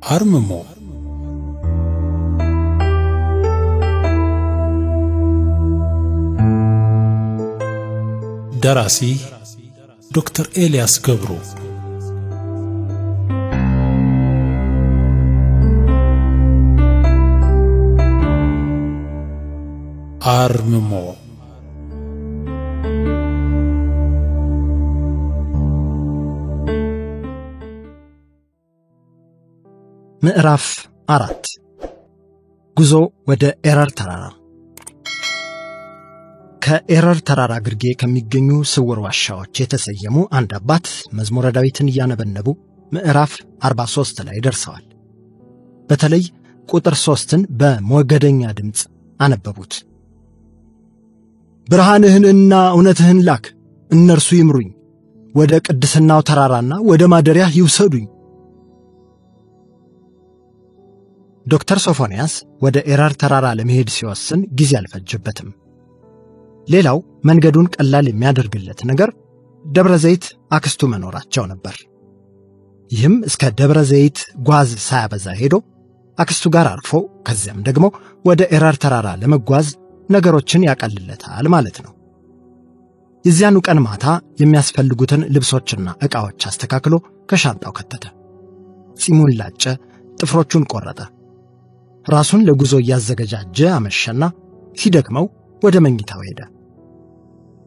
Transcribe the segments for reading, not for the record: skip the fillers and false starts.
አርምሞ ደራሲ ዶክተር ኤልያስ ገብሩ አርምሞ ምዕራፍ 4 ጉዞ ወደ ኤረር ተራራ። ከኤረር ተራራ ግርጌ ከሚገኙ ስውር ዋሻዎች የተሰየሙ አንድ አባት መዝሙረ ዳዊትን እያነበነቡ ምዕራፍ 43 ላይ ደርሰዋል። በተለይ ቁጥር 3ን በሞገደኛ ድምጽ አነበቡት። ብርሃንህንና እውነትህን ላክ፣ እነርሱ ይምሩኝ፣ ወደ ቅድስናው ተራራና ወደ ማደሪያህ ይውሰዱኝ። ዶክተር ሶፎንያስ ወደ ኤረር ተራራ ለመሄድ ሲወስን ጊዜ አልፈጀበትም። ሌላው መንገዱን ቀላል የሚያደርግለት ነገር ደብረ ዘይት አክስቱ መኖራቸው ነበር። ይህም እስከ ደብረ ዘይት ጓዝ ሳያበዛ ሄዶ አክስቱ ጋር አርፎ ከዚያም ደግሞ ወደ ኤረር ተራራ ለመጓዝ ነገሮችን ያቀልለታል ማለት ነው። የዚያኑ ቀን ማታ የሚያስፈልጉትን ልብሶችና ዕቃዎች አስተካክሎ ከሻንጣው ከተተ። ጺሙን ላጨ፣ ጥፍሮቹን ቆረጠ። ራሱን ለጉዞ እያዘገጃጀ አመሸና ሲደክመው ወደ መኝታው ሄደ።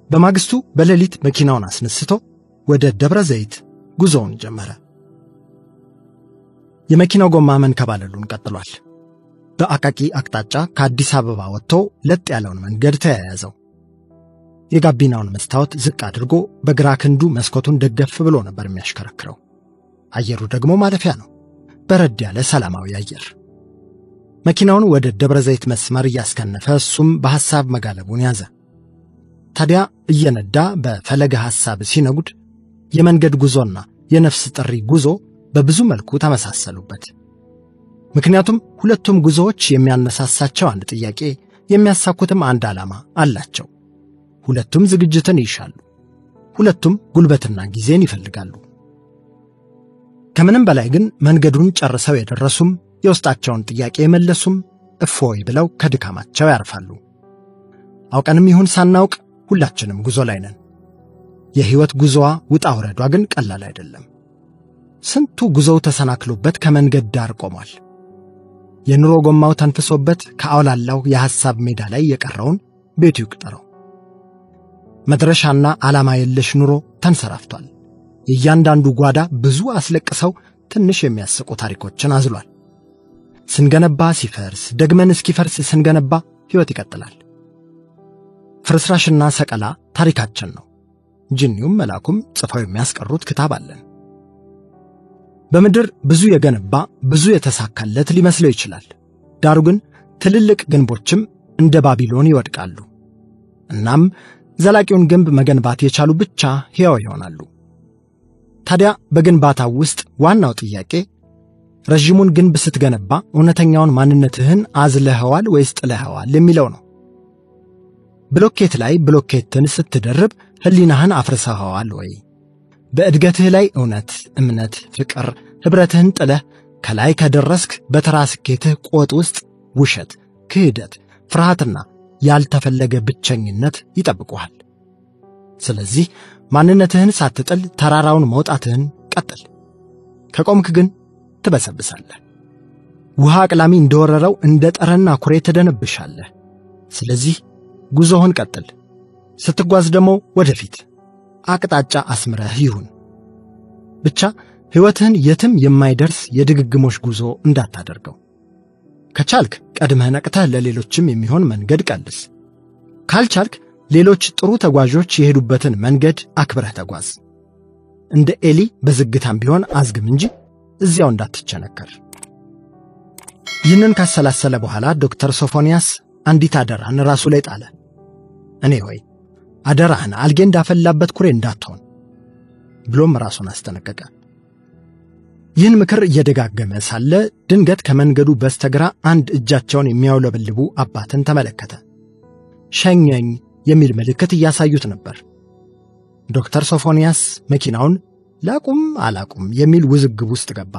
በማግስቱ በሌሊት መኪናውን አስነስቶ ወደ ደብረ ዘይት ጉዞውን ጀመረ። የመኪናው ጎማ መንከባለሉን ቀጥሏል። በአቃቂ አቅጣጫ ከአዲስ አበባ ወጥቶ ለጥ ያለውን መንገድ ተያያዘው። የጋቢናውን መስታወት ዝቅ አድርጎ በግራ ክንዱ መስኮቱን ደገፍ ብሎ ነበር የሚያሽከረክረው። አየሩ ደግሞ ማለፊያ ነው፣ በረድ ያለ ሰላማዊ አየር። መኪናውን ወደ ደብረ ዘይት መስመር እያስከነፈ እሱም በሐሳብ መጋለቡን ያዘ። ታዲያ እየነዳ በፈለገ ሐሳብ ሲነጉድ የመንገድ ጉዞና የነፍስ ጥሪ ጉዞ በብዙ መልኩ ተመሳሰሉበት። ምክንያቱም ሁለቱም ጉዞዎች የሚያነሳሳቸው አንድ ጥያቄ፣ የሚያሳኩትም አንድ ዓላማ አላቸው። ሁለቱም ዝግጅትን ይሻሉ። ሁለቱም ጉልበትና ጊዜን ይፈልጋሉ። ከምንም በላይ ግን መንገዱን ጨርሰው የደረሱም የውስጣቸውን ጥያቄ የመለሱም እፎይ ብለው ከድካማቸው ያርፋሉ። አውቀንም ይሁን ሳናውቅ ሁላችንም ጉዞ ላይ ነን። የሕይወት ጉዞዋ ውጣ ውረዷ ግን ቀላል አይደለም። ስንቱ ጉዞው ተሰናክሎበት ከመንገድ ዳር ቆሟል። የኑሮ ጎማው ተንፍሶበት ከአውላላው የሐሳብ ሜዳ ላይ የቀረውን ቤቱ ይቁጠረው። መድረሻና ዓላማ የለሽ ኑሮ ተንሰራፍቷል። የእያንዳንዱ ጓዳ ብዙ አስለቅሰው ትንሽ የሚያስቁ ታሪኮችን አዝሏል። ስንገነባ ሲፈርስ፣ ደግመን እስኪፈርስ ስንገነባ ሕይወት ይቀጥላል። ፍርስራሽና ሰቀላ ታሪካችን ነው። ጅኒውም መላኩም ጽፈው የሚያስቀሩት ክታብ አለን። በምድር ብዙ የገነባ ብዙ የተሳካለት ሊመስለው ይችላል። ዳሩ ግን ትልልቅ ግንቦችም እንደ ባቢሎን ይወድቃሉ። እናም ዘላቂውን ግንብ መገንባት የቻሉ ብቻ ሕያው ይሆናሉ። ታዲያ በግንባታው ውስጥ ዋናው ጥያቄ ረዥሙን ግንብ ስትገነባ እውነተኛውን ማንነትህን አዝለኸዋል ወይስ ጥለኸዋል የሚለው ነው። ብሎኬት ላይ ብሎኬትን ስትደርብ ሕሊናህን አፍርሰኸዋል ወይ? በእድገትህ ላይ እውነት፣ እምነት፣ ፍቅር፣ ኅብረትህን ጥለህ ከላይ ከደረስክ በተራ ስኬትህ ቆጥ ውስጥ ውሸት፣ ክህደት፣ ፍርሃትና ያልተፈለገ ብቸኝነት ይጠብቁሃል። ስለዚህ ማንነትህን ሳትጥል ተራራውን መውጣትህን ቀጥል። ከቆምክ ግን ትበሰብሳለህ። ውሃ አቅላሚ እንደወረረው እንደ ጠረና ኩሬ ትደነብሻለህ። ስለዚህ ጉዞህን ቀጥል። ስትጓዝ ደግሞ ወደፊት አቅጣጫ አስምረህ ይሁን። ብቻ ሕይወትህን የትም የማይደርስ የድግግሞሽ ጉዞ እንዳታደርገው። ከቻልክ ቀድመህ ነቅተህ ለሌሎችም የሚሆን መንገድ ቀልስ። ካልቻልክ ሌሎች ጥሩ ተጓዦች የሄዱበትን መንገድ አክብረህ ተጓዝ። እንደ ኤሊ በዝግታም ቢሆን አዝግም እንጂ እዚያው እንዳትቸነከር። ይህንን ካሰላሰለ በኋላ ዶክተር ሶፎንያስ አንዲት አደራን ራሱ ላይ ጣለ። እኔ ሆይ አደራህን አልጌ እንዳፈላበት ኩሬ እንዳትሆን ብሎም ራሱን አስጠነቀቀ። ይህን ምክር እየደጋገመ ሳለ ድንገት ከመንገዱ በስተግራ አንድ እጃቸውን የሚያውለበልቡ አባትን ተመለከተ። ሸኘኝ የሚል ምልክት እያሳዩት ነበር። ዶክተር ሶፎንያስ መኪናውን ላቁም አላቁም የሚል ውዝግብ ውስጥ ገባ።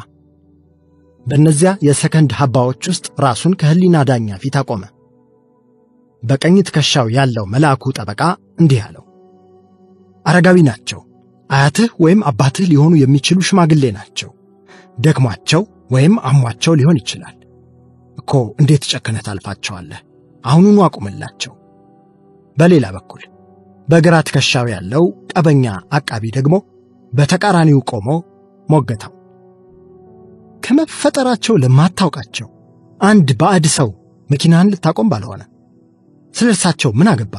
በእነዚያ የሰከንድ ሐባዎች ውስጥ ራሱን ከህሊና ዳኛ ፊት አቆመ። በቀኝ ትከሻው ያለው መልአኩ ጠበቃ እንዲህ አለው፣ አረጋዊ ናቸው። አያትህ ወይም አባትህ ሊሆኑ የሚችሉ ሽማግሌ ናቸው። ደክሟቸው ወይም አሟቸው ሊሆን ይችላል እኮ። እንዴት ጨክነህ ታልፋቸዋለህ? አሁኑኑ አቁምላቸው። በሌላ በኩል በግራ ትከሻው ያለው ቀበኛ አቃቢ ደግሞ በተቃራኒው ቆሞ ሞገታው፣ ከመፈጠራቸው ለማታውቃቸው አንድ ባዕድ ሰው መኪናን ልታቆም ባልሆነ ስለ እርሳቸው ምን አገባ?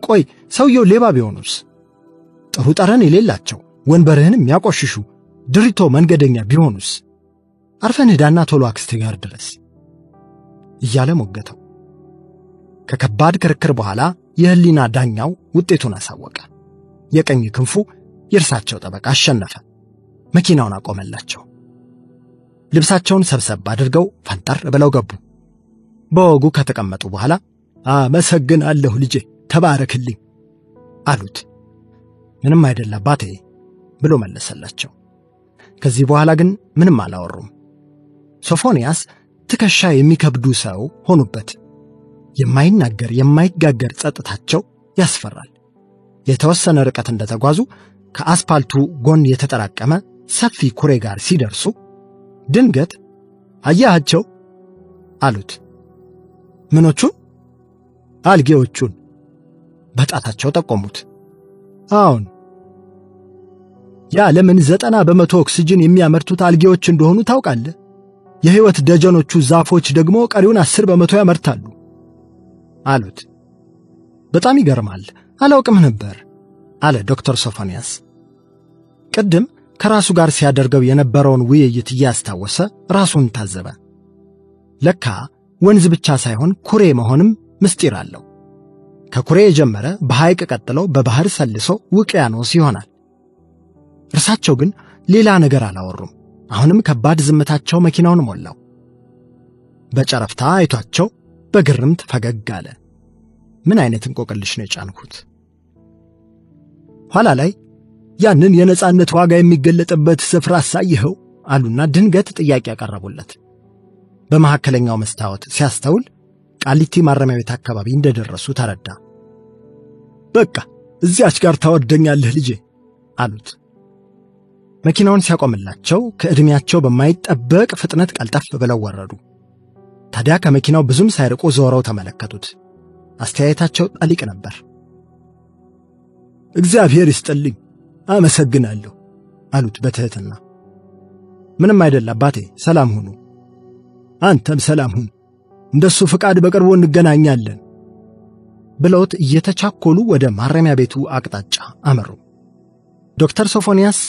ቆይ ሰውየው ሌባ ቢሆኑስ? ጥሩ ጠረን የሌላቸው ወንበርህን የሚያቆሽሹ ድሪቶ መንገደኛ ቢሆኑስ? አርፈን ሄዳና ቶሎ አክስቴ ጋር ድረስ እያለ ሞገተው። ከከባድ ክርክር በኋላ የህሊና ዳኛው ውጤቱን አሳወቀ። የቀኝ ክንፉ የእርሳቸው ጠበቃ አሸነፈ። መኪናውን አቆመላቸው። ልብሳቸውን ሰብሰብ አድርገው ፈንጠር ብለው ገቡ። በወጉ ከተቀመጡ በኋላ አመሰግናለሁ ልጄ፣ ተባረክልኝ አሉት። ምንም አይደል አባቴ ብሎ መለሰላቸው። ከዚህ በኋላ ግን ምንም አላወሩም። ሶፎንያስ ትከሻ የሚከብዱ ሰው ሆኑበት። የማይናገር የማይጋገር ጸጥታቸው ያስፈራል። የተወሰነ ርቀት እንደተጓዙ ከአስፓልቱ ጎን የተጠራቀመ ሰፊ ኩሬ ጋር ሲደርሱ ድንገት አያቸው አሉት። ምኖቹን? አልጌዎቹን በጣታቸው ጠቆሙት። አሁን የዓለምን 90% ኦክሲጅን የሚያመርቱት አልጌዎች እንደሆኑ ታውቃለህ። የሕይወት ደጀኖቹ ዛፎች ደግሞ ቀሪውን 10% ያመርታሉ አሉት። በጣም ይገርማል፣ አላውቅም ነበር አለ ዶክተር ሶፎንያስ። ቅድም ከራሱ ጋር ሲያደርገው የነበረውን ውይይት እያስታወሰ ራሱን ታዘበ። ለካ ወንዝ ብቻ ሳይሆን ኩሬ መሆንም ምስጢር አለው። ከኩሬ የጀመረ በሐይቅ ቀጥሎ በባህር ሰልሶ ውቅያኖስ ይሆናል። እርሳቸው ግን ሌላ ነገር አላወሩም። አሁንም ከባድ ዝምታቸው መኪናውን ሞላው። በጨረፍታ አይቷቸው በግርምት ፈገግ አለ። ምን አይነት እንቆቅልሽ ነው የጫንኩት? ኋላ ላይ ያንን የነጻነት ዋጋ የሚገለጥበት ስፍራ አሳይኸው አሉና ድንገት ጥያቄ ያቀረቡለት። በመካከለኛው መስታወት ሲያስተውል ቃሊቲ ማረሚያ ቤት አካባቢ እንደደረሱ ተረዳ። በቃ እዚያች ጋር ታወደኛለህ ልጄ አሉት። መኪናውን ሲያቆምላቸው ከዕድሜያቸው በማይጠበቅ ፍጥነት ቀልጠፍ ብለው ወረዱ። ታዲያ ከመኪናው ብዙም ሳይርቁ ዞረው ተመለከቱት። አስተያየታቸው ጠሊቅ ነበር። እግዚአብሔር ይስጥልኝ፣ አመሰግናለሁ አሉት በትህትና። ምንም አይደል አባቴ፣ ሰላም ሁኑ። አንተም ሰላም ሁን፣ እንደሱ ፍቃድ በቅርቡ እንገናኛለን ብለውት እየተቻኮሉ ወደ ማረሚያ ቤቱ አቅጣጫ አመሩ። ዶክተር ሶፎንያስ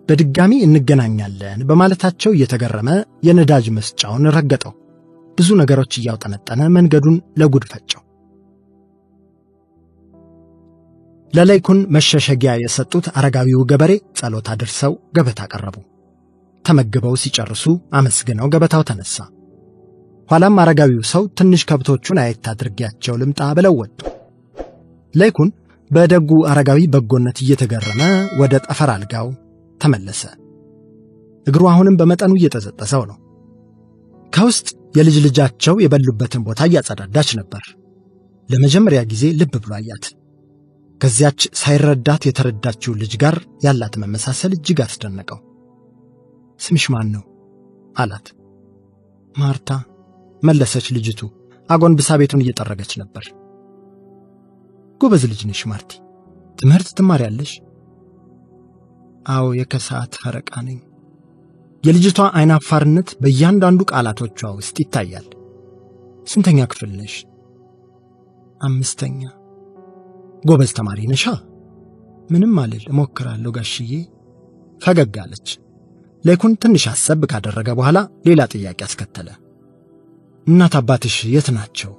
በድጋሚ እንገናኛለን በማለታቸው እየተገረመ የነዳጅ መስጫውን ረገጠው። ብዙ ነገሮች እያውጠነጠነ መንገዱን ለጉድ ፈጨው። ለላይኩን መሸሸጊያ የሰጡት አረጋዊው ገበሬ ጸሎት አድርሰው ገበታ ቀረቡ። ተመግበው ሲጨርሱ አመስግነው ገበታው ተነሳ። ኋላም አረጋዊው ሰው ትንሽ ከብቶቹን አየት አድርጌያቸው ልምጣ ብለው ወጡ። ላይኩን በደጉ አረጋዊ በጎነት እየተገረመ ወደ ጠፈር አልጋው ተመለሰ። እግሩ አሁንም በመጠኑ እየተዘጠሰው ነው። ከውስጥ የልጅ ልጃቸው የበሉበትን ቦታ እያጸዳዳች ነበር። ለመጀመሪያ ጊዜ ልብ ብሎ አያት። ከዚያች ሳይረዳት የተረዳችው ልጅ ጋር ያላት መመሳሰል እጅግ አስደነቀው። ስምሽ ማን ነው አላት። ማርታ መለሰች ልጅቱ። አጎንብሳ ቤቱን እየጠረገች ነበር። ጎበዝ ልጅ ነሽ ማርቲ፣ ትምህርት ትማሪያለሽ? አዎ የከሰዓት ፈረቃ ነኝ። የልጅቷ አይናፋርነት በእያንዳንዱ ቃላቶቿ ውስጥ ይታያል። ስንተኛ ክፍል ነሽ? 5ኛ። ጎበዝ ተማሪ ነሻ? ምንም አልል፣ እሞክራለሁ ጋሽዬ ፈገግ አለች። ላይኩን ትንሽ አሰብ ካደረገ በኋላ ሌላ ጥያቄ አስከተለ። እናት አባትሽ የት ናቸው?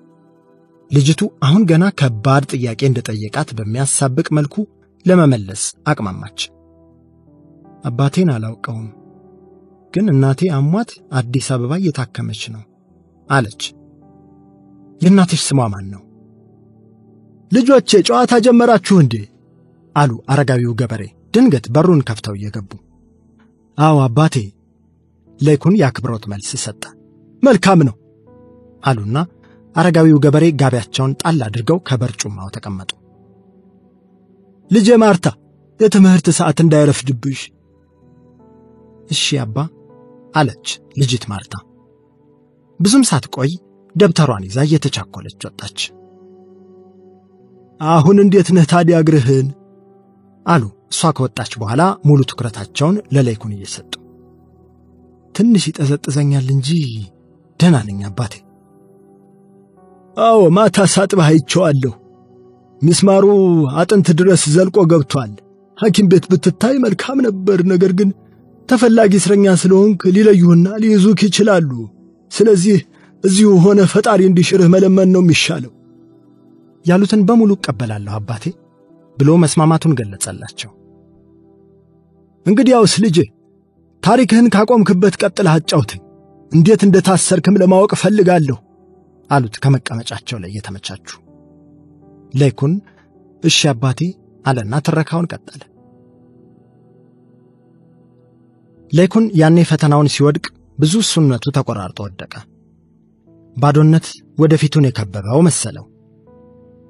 ልጅቱ አሁን ገና ከባድ ጥያቄ እንደጠየቃት በሚያሳብቅ መልኩ ለመመለስ አቅማማች። አባቴን አላውቀውም፣ ግን እናቴ አሟት አዲስ አበባ እየታከመች ነው አለች። የእናትሽ ስሟ ማን ነው? ልጆቼ ጨዋታ ጀመራችሁ እንዴ? አሉ አረጋዊው ገበሬ ድንገት በሩን ከፍተው እየገቡ። አዎ አባቴ፣ ለይኩን ያክብሮት መልስ ሰጠ። መልካም ነው አሉና አረጋዊው ገበሬ ጋቢያቸውን ጣል አድርገው ከበርጩማው ተቀመጡ። ልጄ ማርታ የትምህርት ሰዓት እንዳይረፍድብሽ። እሺ አባ አለች ልጅት ማርታ። ብዙም ሳትቆይ ደብተሯን ይዛ እየተቻኮለች ወጣች። አሁን እንዴት ነህ ታዲያ እግርህን? አሉ እሷ ከወጣች በኋላ ሙሉ ትኩረታቸውን ለለይኩን እየሰጡ። ትንሽ ይጠዘጥዘኛል እንጂ ደህና ነኝ አባቴ። አዎ ማታ ሳጥባህ አይቼዋለሁ። ሚስማሩ አጥንት ድረስ ዘልቆ ገብቷል። ሐኪም ቤት ብትታይ መልካም ነበር። ነገር ግን ተፈላጊ እስረኛ ስለሆንክ ሊለዩህና ሊይዙክ ይችላሉ። ስለዚህ እዚሁ ሆነ ፈጣሪ እንዲሽርህ መለመን ነው የሚሻለው። ያሉትን በሙሉ እቀበላለሁ አባቴ ብሎ መስማማቱን ገለጸላቸው። እንግዲያውስ ልጄ ታሪክህን ካቆምክበት ቀጥለህ አጫውተኝ። እንዴት እንደታሰርክም ለማወቅ ፈልጋለሁ አሉት ከመቀመጫቸው ላይ የተመቻቹ። ለይኩን እሺ አባቴ አለና ትረካውን ቀጠለ። ለይኩን ያኔ ፈተናውን ሲወድቅ ብዙ ሱነቱ ተቆራርጦ ወደቀ። ባዶነት ወደፊቱን የከበበው መሰለው።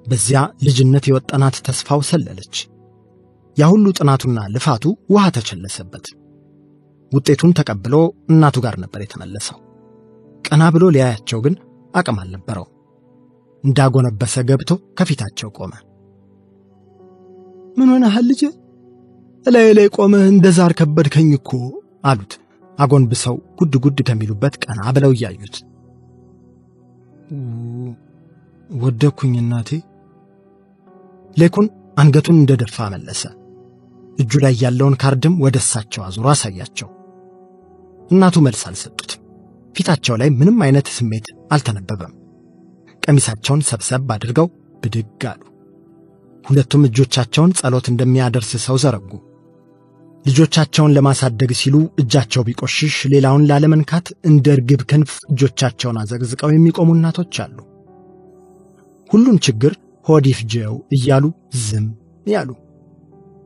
በዚያ ልጅነት የወጣናት ተስፋው ሰለለች። ያ ሁሉ ጥናቱና ልፋቱ ውሃ ተቸለሰበት። ውጤቱን ተቀብሎ እናቱ ጋር ነበር የተመለሰው። ቀና ብሎ ሊያያቸው ግን አቅም አልነበረው። እንዳጎነበሰ ገብቶ ከፊታቸው ቆመ። ምን ሆነሃል ልጄ? ላይ ቆመህ እንደዛር ከበድከኝ እኮ አሉት አጎንብሰው ጉድ ጉድ ከሚሉበት ቀና ብለው ያዩት። ወደኩኝ እናቴ። ለይኩን አንገቱን እንደደፋ መለሰ። እጁ ላይ ያለውን ካርድም ወደሳቸው አዙሮ አሳያቸው። እናቱ መልስ አልሰጡትም። ፊታቸው ላይ ምንም አይነት ስሜት አልተነበበም። ቀሚሳቸውን ሰብሰብ አድርገው ብድግ አሉ። ሁለቱም እጆቻቸውን ጸሎት እንደሚያደርስ ሰው ዘረጉ። ልጆቻቸውን ለማሳደግ ሲሉ እጃቸው ቢቆሽሽ ሌላውን ላለመንካት እንደ ርግብ ክንፍ እጆቻቸውን አዘግዝቀው የሚቆሙ እናቶች አሉ። ሁሉን ችግር ሆድ ይፍጀው እያሉ ዝም ያሉ።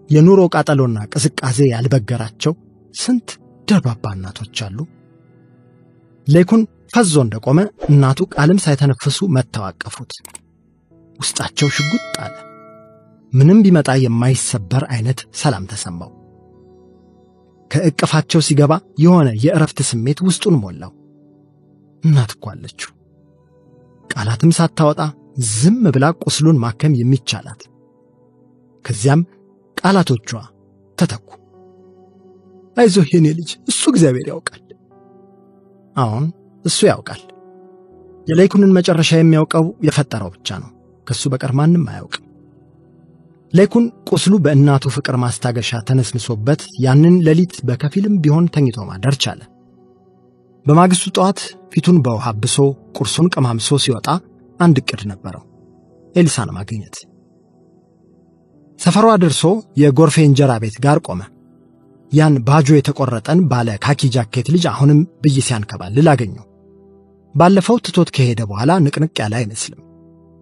የኑሮ ቃጠሎና ቅዝቃዜ ያልበገራቸው ስንት ደርባባ እናቶች አሉ። ለይኩን ፈዞ እንደቆመ እናቱ ቃልም ሳይተነፍሱ መተዋቀፉት። ውስጣቸው ሽጉጥ አለ። ምንም ቢመጣ የማይሰበር አይነት ሰላም ተሰማው። ከእቅፋቸው ሲገባ የሆነ የእረፍት ስሜት ውስጡን ሞላው። እናት እኮ አለችው። ቃላትም ሳታወጣ ዝም ብላ ቁስሉን ማከም የሚቻላት። ከዚያም ቃላቶቿ ተተኩ። አይዞህ የኔ ልጅ፣ እሱ እግዚአብሔር ያውቃል። አሁን እሱ ያውቃል። የለይኩንን መጨረሻ የሚያውቀው የፈጠረው ብቻ ነው። ከሱ በቀር ማንም አያውቅም። ለይኩን ቁስሉ በእናቱ ፍቅር ማስታገሻ ተነስንሶበት ያንን ሌሊት በከፊልም ቢሆን ተኝቶ ማደር ቻለ። በማግስቱ ጠዋት ፊቱን በውሃ አብሶ ቁርሱን ቀማምሶ ሲወጣ አንድ ዕቅድ ነበረው፣ ኤልሳን ማግኘት። ሰፈሯ ደርሶ የጎርፌ እንጀራ ቤት ጋር ቆመ። ያን ባጆ የተቆረጠን ባለ ካኪ ጃኬት ልጅ አሁንም ብይ ሲያንከባልል አገኘው። ባለፈው ትቶት ከሄደ በኋላ ንቅንቅ ያለ አይመስልም።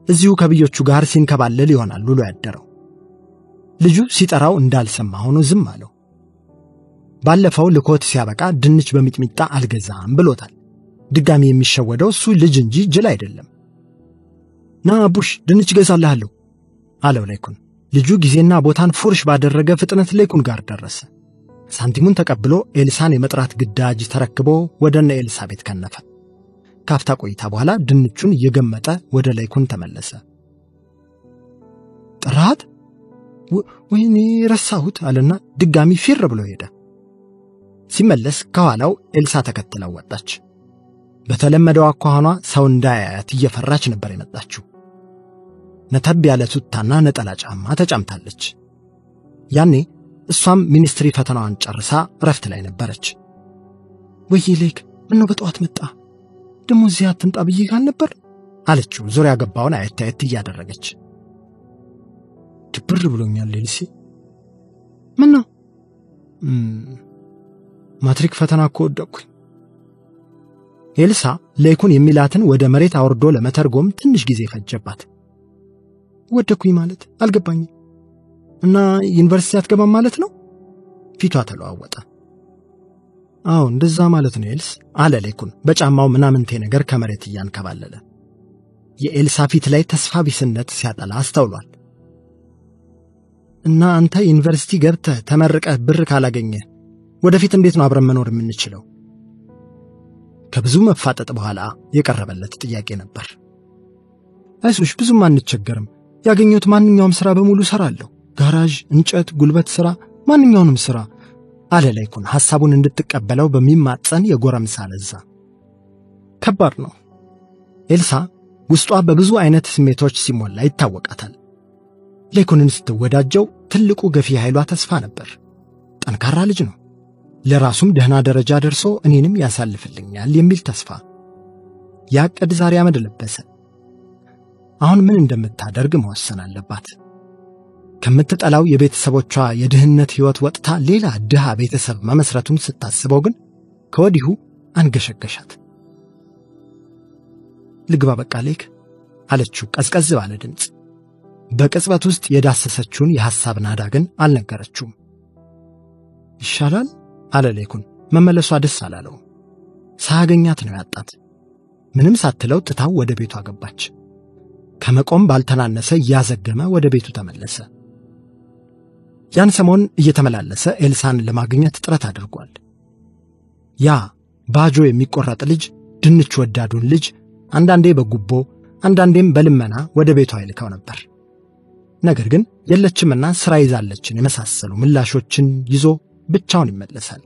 እዚሁ ከብዮቹ ጋር ሲንከባልል ይሆናል ውሎ ያደረው። ልጁ ሲጠራው እንዳልሰማ ሆኖ ዝም አለው። ባለፈው ልኮት ሲያበቃ ድንች በሚጥሚጣ አልገዛም ብሎታል። ድጋሚ የሚሸወደው እሱ ልጅ እንጂ ጅል አይደለም። ና ቡሽ ድንች ገዛልሃለሁ አለው ለይኩን። ልጁ ጊዜና ቦታን ፉርሽ ባደረገ ፍጥነት ለይኩን ጋር ደረሰ። ሳንቲሙን ተቀብሎ ኤልሳን የመጥራት ግዳጅ ተረክቦ ወደ እነ ኤልሳ ቤት ከነፈ። ካፍታ ቆይታ በኋላ ድንቹን እየገመጠ ወደ ለይኩን ተመለሰ። ጥራት ወይኔ ረሳሁት አለና ድጋሚ ፊር ብሎ ሄደ። ሲመለስ ከኋላው ኤልሳ ተከትለው ወጣች። በተለመደው አኳኋኗ ሰው እንዳያያት እየፈራች ነበር የመጣችው። ነተብ ያለ ቱታና ነጠላ ጫማ ተጫምታለች። ያኔ እሷም ሚኒስትሪ ፈተናዋን ጨርሳ ረፍት ላይ ነበረች። ወይ ሌክ ምነው በጠዋት መጣ? ደሞ እዚህ አትምጣ ብዬሽ አልነበር አለችው ዙሪያ ገባውን አየት እያደረገች። ድብር ብሎኛል ሌልሲ። ምነው? ማትሪክ ፈተና እኮ ወደቅኩኝ። ኤልሳ ለይኩን የሚላትን ወደ መሬት አውርዶ ለመተርጎም ትንሽ ጊዜ ፈጀባት። ወደቅኩኝ ማለት አልገባኝም። እና ዩኒቨርሲቲ አትገባም ማለት ነው? ፊቷ ተለዋወጠ። አዎ እንደዛ ማለት ነው ኤልስ አለ ሌኩን በጫማው ምናምንቴ ነገር ከመሬት እያንከባለለ። የኤልሳ ፊት ላይ ተስፋ ቢስነት ሲያጠላ አስተውሏል። እና አንተ ዩኒቨርሲቲ ገብተህ ተመርቀህ ብር ካላገኘ ወደፊት እንዴት ነው አብረን መኖር የምንችለው? ከብዙ መፋጠጥ በኋላ የቀረበለት ጥያቄ ነበር። አይዞሽ ብዙም አንቸገርም፣ ያገኘሁት ማንኛውም ሥራ በሙሉ እሰራለሁ፣ ጋራዥ፣ እንጨት፣ ጉልበት ሥራ፣ ማንኛውንም ሥራ አለ ሌኩን ሐሳቡን እንድትቀበለው በሚማጸን የጎረምሳ ለዛ። ከባድ ነው። ኤልሳ ውስጧ በብዙ አይነት ስሜቶች ሲሞላ ይታወቃታል። ሌኩንን ስትወዳጀው ትልቁ ገፊ ኃይሏ ተስፋ ነበር። ጠንካራ ልጅ ነው፣ ለራሱም ደህና ደረጃ ደርሶ እኔንም ያሳልፍልኛል የሚል ተስፋ። ያቀድ ዛሬ አመድ ለበሰ። አሁን ምን እንደምታደርግ መወሰን አለባት። ከምትጠላው የቤተሰቦቿ የድህነት ሕይወት ወጥታ ሌላ ድሃ ቤተሰብ መመስረቱን ስታስበው ግን ከወዲሁ አንገሸገሻት። ልግባ በቃ ሌክ አለችው ቀዝቀዝ ባለ ድምፅ። በቅጽበት ውስጥ የዳሰሰችውን የሐሳብ ናዳ ግን አልነገረችውም። ይሻላል አለ ሌኩን መመለሷ ደስ አላለው። ሳያገኛት ነው ያጣት። ምንም ሳትለው ጥታው ወደ ቤቱ አገባች። ከመቆም ባልተናነሰ እያዘገመ ወደ ቤቱ ተመለሰ። ያን ሰሞን እየተመላለሰ ኤልሳን ለማግኘት ጥረት አድርጓል። ያ ባጆ የሚቆረጥ ልጅ፣ ድንች ወዳዱን ልጅ አንዳንዴ በጉቦ አንዳንዴም በልመና ወደ ቤቱ አይልካው ነበር። ነገር ግን የለችምና ሥራ ይዛለችን የመሳሰሉ ምላሾችን ይዞ ብቻውን ይመለሳል።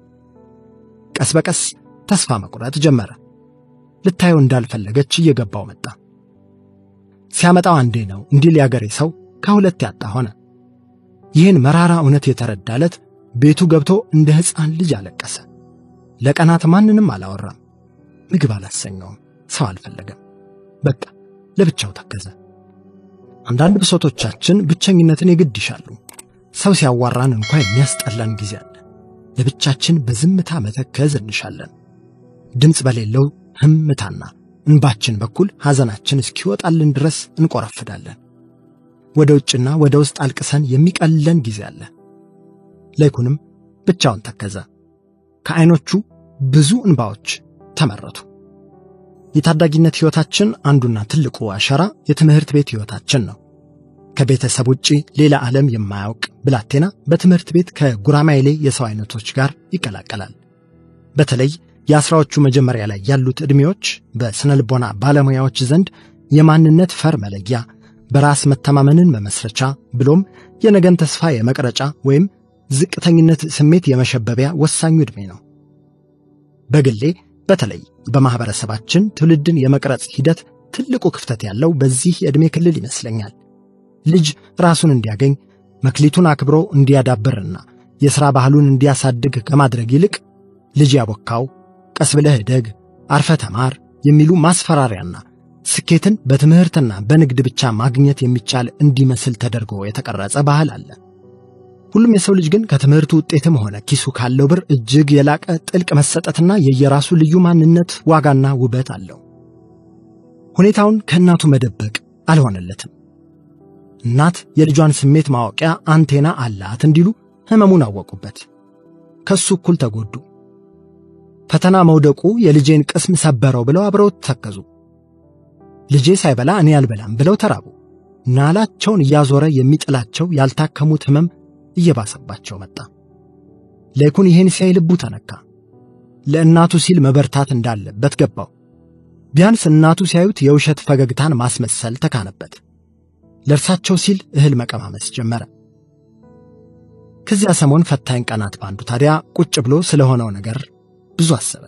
ቀስ በቀስ ተስፋ መቁረጥ ጀመረ። ልታየው እንዳልፈለገች እየገባው መጣ። ሲያመጣው አንዴ ነው እንዲል ያገሬ ሰው ከሁለት ያጣ ሆነ። ይህን መራራ እውነት የተረዳለት ቤቱ ገብቶ እንደ ሕፃን ልጅ አለቀሰ። ለቀናት ማንንም አላወራም። ምግብ አላሰኘውም። ሰው አልፈለገም። በቃ ለብቻው ተከዘ። አንዳንድ ብሶቶቻችን ብቸኝነትን ይግድ ይሻሉ። ሰው ሲያዋራን እንኳን የሚያስጠላን ጊዜ አለ። ለብቻችን በዝምታ መተከዝ እንሻለን። ድምፅ በሌለው ህምታና እንባችን በኩል ሐዘናችን እስኪወጣልን ድረስ እንቆረፍዳለን። ወደ ውጭና ወደ ውስጥ አልቅሰን የሚቀልለን ጊዜ አለ። ሌኩንም ብቻውን ተከዘ። ከዓይኖቹ ብዙ እንባዎች ተመረቱ። የታዳጊነት ሕይወታችን አንዱና ትልቁ አሻራ የትምህርት ቤት ሕይወታችን ነው። ከቤተሰብ ውጪ ሌላ ዓለም የማያውቅ ብላቴና በትምህርት ቤት ከጉራማይሌ የሰው አይነቶች ጋር ይቀላቀላል። በተለይ የአስራዎቹ መጀመሪያ ላይ ያሉት ዕድሜዎች በስነልቦና ባለሙያዎች ዘንድ የማንነት ፈር መለጊያ፣ በራስ መተማመንን መመስረቻ ብሎም የነገን ተስፋ የመቅረጫ ወይም ዝቅተኝነት ስሜት የመሸበቢያ ወሳኙ ዕድሜ ነው። በግሌ በተለይ በማህበረሰባችን ትውልድን የመቅረጽ ሂደት ትልቁ ክፍተት ያለው በዚህ የዕድሜ ክልል ይመስለኛል። ልጅ ራሱን እንዲያገኝ መክሊቱን አክብሮ እንዲያዳብርና የሥራ ባህሉን እንዲያሳድግ ከማድረግ ይልቅ ልጅ ያቦካው፣ ቀስ ብለህ እደግ፣ አርፈ ተማር የሚሉ ማስፈራሪያና ስኬትን በትምህርትና በንግድ ብቻ ማግኘት የሚቻል እንዲመስል ተደርጎ የተቀረጸ ባህል አለ። ሁሉም የሰው ልጅ ግን ከትምህርቱ ውጤትም ሆነ ኪሱ ካለው ብር እጅግ የላቀ ጥልቅ መሰጠትና የየራሱ ልዩ ማንነት ዋጋና ውበት አለው። ሁኔታውን ከእናቱ መደበቅ አልሆነለትም። እናት የልጇን ስሜት ማወቂያ አንቴና አላት እንዲሉ ህመሙን አወቁበት። ከሱ እኩል ተጎዱ። ፈተና መውደቁ የልጄን ቅስም ሰበረው ብለው አብረው ተከዙ። ልጄ ሳይበላ እኔ አልበላም ብለው ተራቡ። ናላቸውን እያዞረ የሚጥላቸው ያልታከሙት ህመም እየባሰባቸው መጣ። ሌኩን ይሄን ሲያይ ልቡ ተነካ። ለእናቱ ሲል መበርታት እንዳለበት ገባው። ቢያንስ እናቱ ሲያዩት የውሸት ፈገግታን ማስመሰል ተካነበት። ለእርሳቸው ሲል እህል መቀማመስ ጀመረ። ከዚያ ሰሞን ፈታኝ ቀናት ባንዱ ታዲያ ቁጭ ብሎ ስለሆነው ነገር ብዙ አሰበ።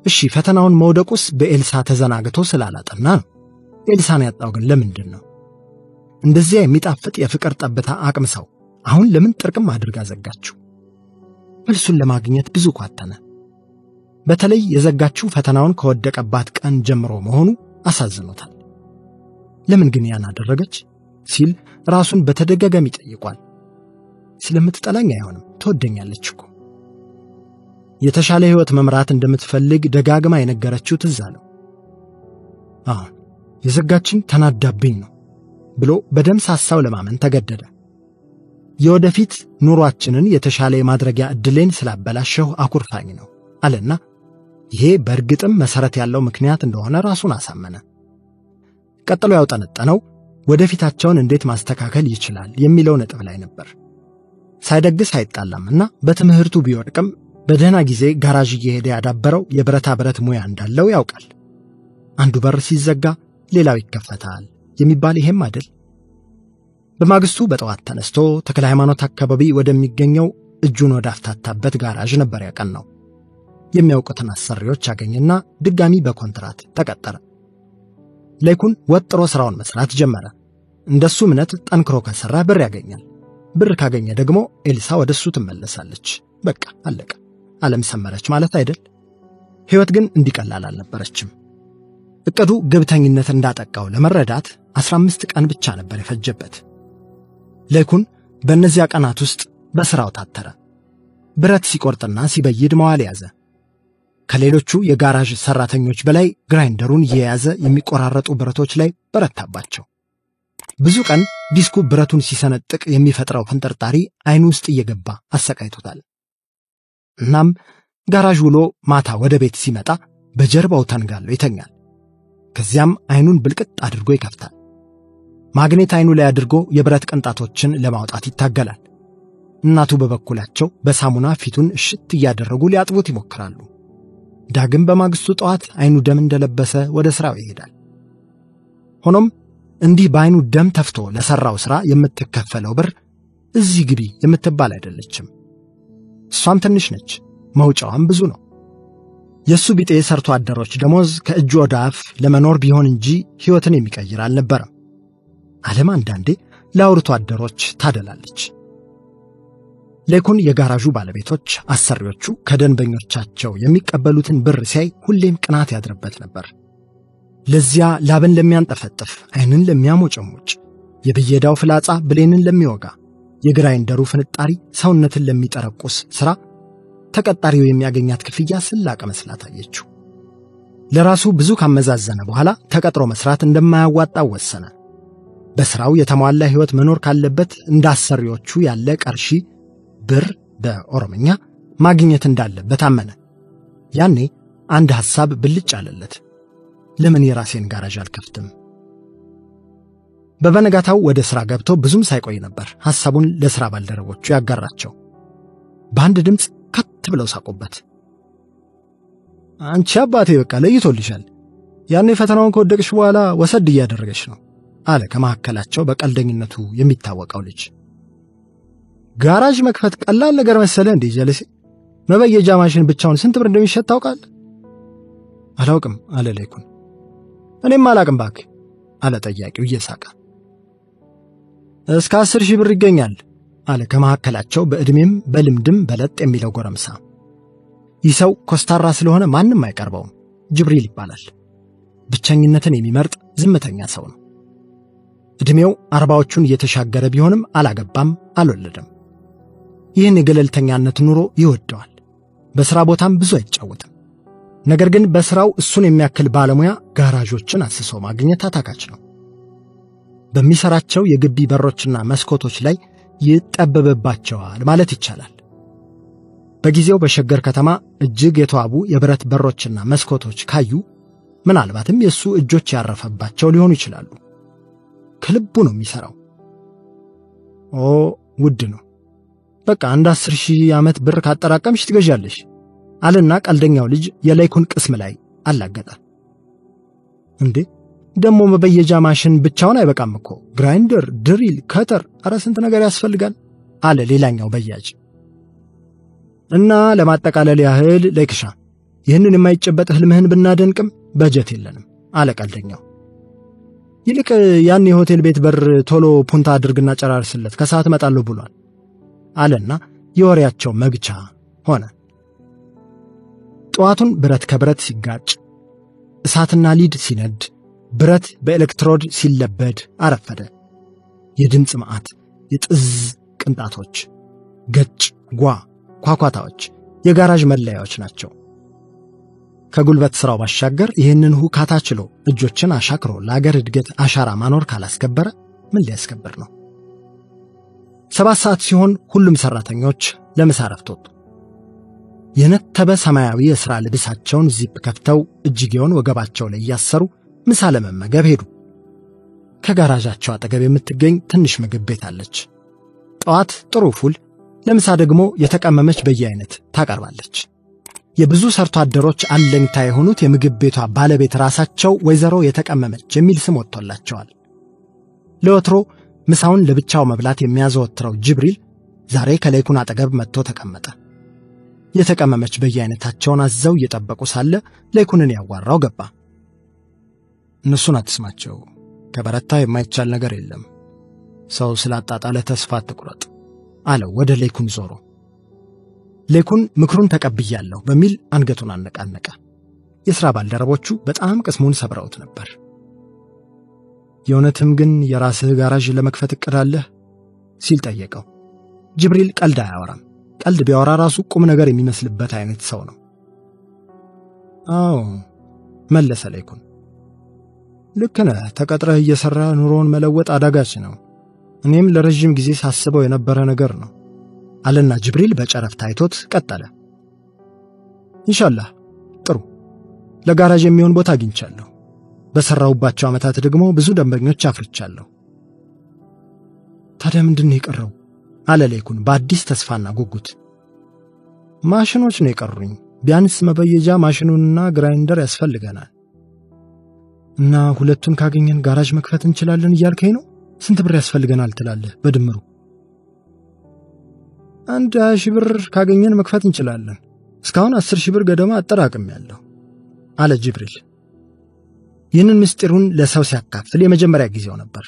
እሺ ፈተናውን መውደቁስ በኤልሳ ተዘናግቶ ስላላጠና ነው። ኤልሳን ያጣው ግን ለምንድን ነው? እንደዚያ የሚጣፍጥ የፍቅር ጠብታ አቅምሰው አሁን ለምን ጥርቅም አድርጋ ዘጋችው? መልሱን ለማግኘት ብዙ ቋጠነ። በተለይ የዘጋችው ፈተናውን ከወደቀባት ቀን ጀምሮ መሆኑ አሳዝኖታል። ለምን ግን ያን አደረገች ሲል ራሱን በተደጋጋሚ ጠይቋል። ስለምትጠላኝ አይሆንም፣ ትወደኛለች እኮ። የተሻለ ሕይወት መምራት እንደምትፈልግ ደጋግማ የነገረችው ትዝ አለው። አሁን የዘጋችን ተናዳብኝ ነው ብሎ በደም ሳሳው ለማመን ተገደደ። የወደፊት ኑሯችንን የተሻለ የማድረጊያ ዕድሌን ስላበላሸው አኩርፋኝ ነው አለና ይሄ በእርግጥም መሰረት ያለው ምክንያት እንደሆነ ራሱን አሳመነ። ቀጥሎ ያውጠነጠነው ወደፊታቸውን እንዴት ማስተካከል ይችላል የሚለው ነጥብ ላይ ነበር። ሳይደግስ አይጣላምና በትምህርቱ ቢወድቅም በደህና ጊዜ ጋራዥ እየሄደ ያዳበረው የብረታ ብረት ሙያ እንዳለው ያውቃል። አንዱ በር ሲዘጋ ሌላው ይከፈታል የሚባል ይሄም አይደል? በማግስቱ በጠዋት ተነስቶ ተክለ ሃይማኖት አካባቢ ወደሚገኘው እጁን ወዳፍታታበት ጋራዥ ነበር ያቀናው። የሚያውቁትን አሰሪዎች አገኘና ድጋሚ በኮንትራት ተቀጠረ። ለይኩን ወጥሮ ስራውን መስራት ጀመረ። እንደሱ እምነት ጠንክሮ ከሰራ ብር ያገኛል። ብር ካገኘ ደግሞ ኤልሳ ወደሱ ትመለሳለች። በቃ አለቀ። ዓለም ሰመረች ማለት አይደል? ሕይወት ግን እንዲቀላል አልነበረችም። እቅዱ ግብተኝነት እንዳጠቃው ለመረዳት 15 ቀን ብቻ ነበር የፈጀበት። ለይኩን በእነዚያ ቀናት ውስጥ በስራው ታተረ። ብረት ሲቆርጥና ሲበይድ መዋል ያዘ። ከሌሎቹ የጋራዥ ሰራተኞች በላይ ግራይንደሩን እየያዘ የሚቆራረጡ ብረቶች ላይ በረታባቸው። ብዙ ቀን ዲስኩ ብረቱን ሲሰነጥቅ የሚፈጥረው ፍንጥርጣሪ አይኑ ውስጥ እየገባ አሰቃይቶታል። እናም ጋራዥ ውሎ ማታ ወደ ቤት ሲመጣ በጀርባው ተንጋሎ ይተኛል። ከዚያም አይኑን ብልቅጥ አድርጎ ይከፍታል። ማግኔት አይኑ ላይ አድርጎ የብረት ቅንጣቶችን ለማውጣት ይታገላል። እናቱ በበኩላቸው በሳሙና ፊቱን እሽት እያደረጉ ሊያጥቡት ይሞክራሉ። ዳግም በማግስቱ ጠዋት አይኑ ደም እንደለበሰ ወደ ስራው ይሄዳል። ሆኖም እንዲህ በአይኑ ደም ተፍቶ ለሰራው ስራ የምትከፈለው ብር እዚህ ግቢ የምትባል አይደለችም። እሷም ትንሽ ነች፣ መውጫዋም ብዙ ነው። የሱ ቢጤ ሰርቶ አደሮች ደሞዝ ከእጁ ወደ አፍ ለመኖር ቢሆን እንጂ ሕይወትን የሚቀይር አልነበረም። ዓለም አንዳንዴ ለአውርቶ አደሮች ታደላለች። ለይኩን የጋራዡ ባለቤቶች አሰሪዎቹ ከደንበኞቻቸው የሚቀበሉትን ብር ሲያይ ሁሌም ቅናት ያድርበት ነበር። ለዚያ ላብን ለሚያንጠፈጥፍ፣ አይንን ለሚያሞጨሙጭ፣ የብየዳው ፍላጻ ብሌንን ለሚወጋ፣ የግራይንደሩ ፍንጣሪ ሰውነትን ለሚጠረቁስ ሥራ ተቀጣሪው የሚያገኛት ክፍያ ስላቅ መስላት አየችው። ለራሱ ብዙ ካመዛዘነ በኋላ ተቀጥሮ መስራት እንደማያዋጣው ወሰነ። በሥራው የተሟላ ሕይወት መኖር ካለበት እንዳሰሪዎቹ ያለ ቀርሺ ብር በኦሮምኛ ማግኘት እንዳለበት አመነ። ያኔ አንድ ሐሳብ ብልጭ አለለት። ለምን የራሴን ጋራዥ አልከፍትም? በበነጋታው ወደ ሥራ ገብቶ ብዙም ሳይቆይ ነበር ሐሳቡን ለሥራ ባልደረቦቹ ያጋራቸው። በአንድ ድምፅ ከት ብለው ሳቁበት። አንቺ አባቴ በቃ ለይቶልሻል። ያኔ ፈተናውን ከወደቅሽ በኋላ ወሰድ እያደረገች ነው አለ ከመካከላቸው በቀልደኝነቱ የሚታወቀው ልጅ። ጋራዥ መክፈት ቀላል ነገር መሰለ እንዴ ጀለሴ? መበየጃ ማሽን ብቻውን ስንት ብር እንደሚሸጥ ታውቃለህ? አላውቅም አለ ለይኩን። እኔም አላውቅም ባክ አለ ጠያቂው እየሳቀ። እስከ 10,000 ብር ይገኛል አለ ከመካከላቸው በዕድሜም በልምድም በለጥ የሚለው ጎረምሳ። ይህ ሰው ኮስታራ ስለሆነ ማንም አይቀርበውም። ጅብሪል ይባላል። ብቸኝነትን የሚመርጥ ዝምተኛ ሰው ነው። ዕድሜው 40ዎቹን እየተሻገረ ቢሆንም አላገባም፣ አልወለደም። ይህን የገለልተኛነት ኑሮ ይወደዋል። በሥራ ቦታም ብዙ አይጫወትም። ነገር ግን በሥራው እሱን የሚያክል ባለሙያ ጋራዦችን አስሶ ማግኘት አታካች ነው። በሚሰራቸው የግቢ በሮችና መስኮቶች ላይ ይጠበበባቸዋል ማለት ይቻላል። በጊዜው በሸገር ከተማ እጅግ የተዋቡ የብረት በሮችና መስኮቶች ካዩ ምናልባትም የሱ እጆች ያረፈባቸው ሊሆኑ ይችላሉ። ከልቡ ነው የሚሰራው። ውድ ነው። በቃ አንድ 10,000 ዓመት ብር ካጠራቀምሽ ትገዣለሽ አለና ቀልደኛው ልጅ የለይኩን ቅስም ላይ አላገጠ። እንዴ ደሞ መበየጃ ማሽን ብቻውን አይበቃም እኮ፣ ግራይንደር፣ ድሪል፣ ከተር፣ ኧረ ስንት ነገር ያስፈልጋል አለ ሌላኛው በያጅ። እና ለማጠቃለል ያህል ለይክሻ ይህንን የማይጨበጥ ህልምህን ብናደንቅም በጀት የለንም አለ ቀልደኛው። ይልቅ ያን የሆቴል ቤት በር ቶሎ ፑንታ አድርግና ጨራርስለት፣ ከሰዓት እመጣለሁ ብሏል አለና የወሬያቸው መግቻ ሆነ። ጠዋቱን ብረት ከብረት ሲጋጭ፣ እሳትና ሊድ ሲነድ፣ ብረት በኤሌክትሮድ ሲለበድ አረፈደ። የድምፅ መዓት፣ የጥዝ ቅንጣቶች፣ ገጭ ጓ ኳኳታዎች የጋራዥ መለያዎች ናቸው። ከጉልበት ሥራው ባሻገር ይህንን ሁካታ ችሎ እጆችን አሻክሮ ለአገር እድገት አሻራ ማኖር ካላስከበረ ምን ሊያስከብር ነው? 7 ሰዓት ሲሆን ሁሉም ሠራተኞች ለምሳ ረፍት ወጡ። የነተበ ሰማያዊ የሥራ ልብሳቸውን ዚፕ ከፍተው እጅጌውን ወገባቸው ላይ ያሰሩ ምሳ ለመመገብ ሄዱ። ከጋራዣቸው አጠገብ የምትገኝ ትንሽ ምግብ ቤት አለች። ጠዋት ጥሩ ፉል፣ ለምሳ ደግሞ የተቀመመች በየአይነት ታቀርባለች። የብዙ ሰርቶ አደሮች አለኝታ የሆኑት የምግብ ቤቷ ባለቤት ራሳቸው ወይዘሮ የተቀመመች የሚል ስም ወጥቶላቸዋል። ለወትሮ ምሳውን ለብቻው መብላት የሚያዘወትረው ጅብሪል ዛሬ ከሌኩን አጠገብ መጥቶ ተቀመጠ። የተቀመመች በየአይነታቸውን አዘው እየጠበቁ ሳለ ሌኩንን ያዋራው ገባ። እነሱን አትስማቸው፣ ከበረታ የማይቻል ነገር የለም። ሰው ስላጣጣለ ተስፋ አትቁረጥ አለው ወደ ሌኩን ዞሮ። ሌኩን ምክሩን ተቀብያለሁ በሚል አንገቱን አነቃነቀ። የሥራ ባልደረቦቹ በጣም ቅስሙን ሰብረውት ነበር። የእውነትም ግን የራስህ ጋራዥ ለመክፈት እቅድ አለህ ሲል ጠየቀው። ጅብሪል ቀልድ አያወራም። ቀልድ ቢያወራ ራሱ ቁም ነገር የሚመስልበት አይነት ሰው ነው። አዎ መለሰ ሌኩን። ልክ ነህ፣ ተቀጥረህ እየሰራ ኑሮን መለወጥ አዳጋች ነው። እኔም ለረጅም ጊዜ ሳስበው የነበረ ነገር ነው አለና ጅብሪል በጨረፍታ አይቶት ቀጠለ። ኢንሻአላህ ጥሩ፣ ለጋራዥ የሚሆን ቦታ አግኝቻለሁ። በሰራውባቸው ዓመታት ደግሞ ብዙ ደንበኞች አፍርቻለሁ። ታዲያ ምንድን ነው የቀረው? አለ ሌኩን በአዲስ ተስፋና ጉጉት። ማሽኖች ነው የቀሩኝ። ቢያንስ መበየጃ ማሽኑንና ግራይንደር ያስፈልገናል። እና ሁለቱን ካገኘን ጋራዥ መክፈት እንችላለን እያልከኝ ነው? ስንት ብር ያስፈልገናል ትላለህ በድምሩ? 1,000 ብር ካገኘን መክፈት እንችላለን። እስካሁን 10,000 ብር ገደማ አጠራቅሜያለሁ አለ ጅብሪል። ይህንን ምስጢሩን ለሰው ሲያካፍል የመጀመሪያ ጊዜው ነበር።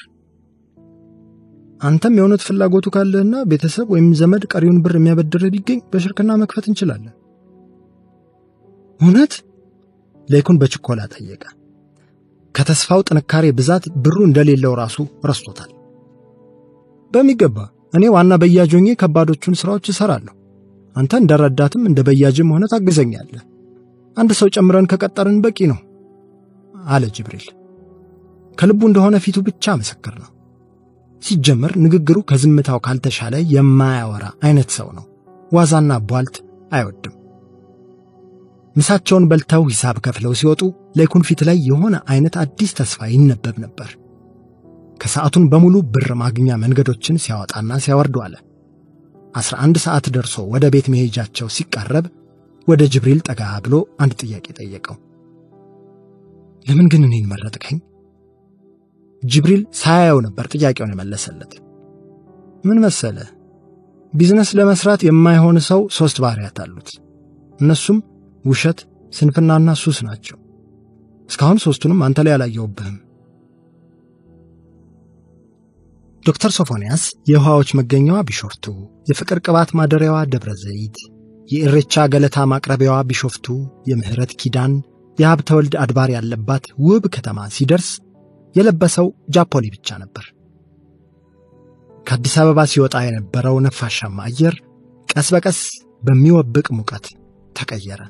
አንተም የእውነት ፍላጎቱ ካለህና ቤተሰብ ወይም ዘመድ ቀሪውን ብር የሚያበድርህ ቢገኝ በሽርክና መክፈት እንችላለን። እውነት? ሌኩን በችኮላ ጠየቀ። ከተስፋው ጥንካሬ ብዛት ብሩ እንደሌለው ራሱ ረስቶታል። በሚገባ እኔ ዋና በያጅ ሆኜ ከባዶቹን ስራዎች እሰራለሁ። አንተ እንደረዳትም እንደ በያጅም ሆነ ታግዘኛለህ። አንድ ሰው ጨምረን ከቀጠርን በቂ ነው አለ ጅብሪል። ከልቡ እንደሆነ ፊቱ ብቻ መሰከር ነው። ሲጀመር ንግግሩ ከዝምታው ካልተሻለ የማያወራ አይነት ሰው ነው። ዋዛና ቧልት አይወድም። ምሳቸውን በልተው ሂሳብ ከፍለው ሲወጡ ሌኩን ፊት ላይ የሆነ አይነት አዲስ ተስፋ ይነበብ ነበር። ከሰዓቱን በሙሉ ብር ማግኛ መንገዶችን ሲያወጣና ሲያወርዱ አለ። 11 ሰዓት ደርሶ ወደ ቤት መሄጃቸው ሲቃረብ ወደ ጅብሪል ጠጋ ብሎ አንድ ጥያቄ ጠየቀው። ለምን ግን እኔን መረጥከኝ? ጅብሪል ሳያየው ነበር ጥያቄውን የመለሰለት። ምን መሰለ፣ ቢዝነስ ለመስራት የማይሆን ሰው 3 ባህሪያት አሉት። እነሱም ውሸት፣ ስንፍናና ሱስ ናቸው። እስካሁን 3ቱንም አንተ ላይ አላየውብህም። ዶክተር ሶፎንያስ የውሃዎች መገኛዋ ቢሾፍቱ፣ የፍቅር ቅባት ማደሪያዋ ደብረ ዘይት፣ የኢሬቻ ገለታ ማቅረቢያዋ ቢሾፍቱ፣ የምህረት ኪዳን የሀብተ ወልድ አድባር ያለባት ውብ ከተማ ሲደርስ የለበሰው ጃፖኒ ብቻ ነበር። ከአዲስ አበባ ሲወጣ የነበረው ነፋሻማ አየር ቀስ በቀስ በሚወብቅ ሙቀት ተቀየረ።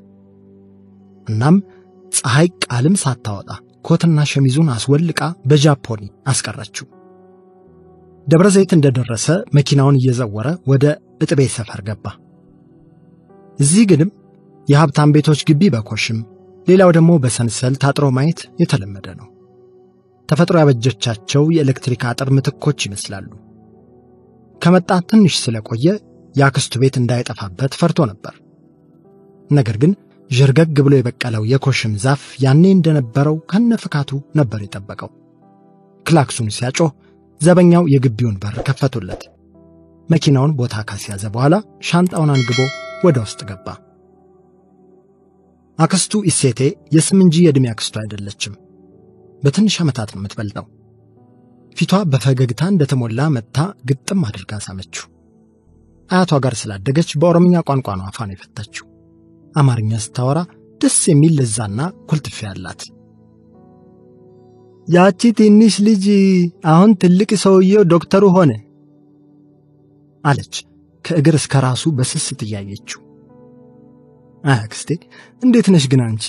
እናም ፀሐይ ቃልም ሳታወጣ ኮትና ሸሚዙን አስወልቃ በጃፖኒ አስቀረችው። ደብረ ዘይት እንደደረሰ መኪናውን እየዘወረ ወደ እጥቤ ሰፈር ገባ። እዚህ ግድም የሀብታም ቤቶች ግቢ በኮሽም ሌላው ደግሞ በሰንሰል ታጥሮ ማየት የተለመደ ነው። ተፈጥሮ ያበጀቻቸው የኤሌክትሪክ አጥር ምትኮች ይመስላሉ። ከመጣ ትንሽ ስለቆየ ያክስቱ ቤት እንዳይጠፋበት ፈርቶ ነበር። ነገር ግን ጀርገግ ብሎ የበቀለው የኮሽም ዛፍ ያኔ እንደነበረው ከነፍካቱ ነበር የጠበቀው። ክላክሱን ሲያጮህ ዘበኛው የግቢውን በር ከፈቱለት። መኪናውን ቦታ ካስያዘ በኋላ ሻንጣውን አንግቦ ወደ ውስጥ ገባ። አክስቱ ኢሴቴ የ8 የዕድሜ አክስቱ አይደለችም። በትንሽ ዓመታት ነው የምትበልጠው። ፊቷ በፈገግታ እንደተሞላ መጥታ ግጥም አድርጋ ሳመችው። አያቷ ጋር ስላደገች በኦሮምኛ ቋንቋ ነው አፏን የፈታችው። አማርኛ ስታወራ ደስ የሚል ለዛና ኩልትፍ ያላት። ያቺ ትንሽ ልጅ አሁን ትልቅ ሰውየው ዶክተሩ ሆነ አለች ከእግር እስከ ራሱ በስስት እያየችው። አክስቴ እንዴት ነሽ ግን አንቺ?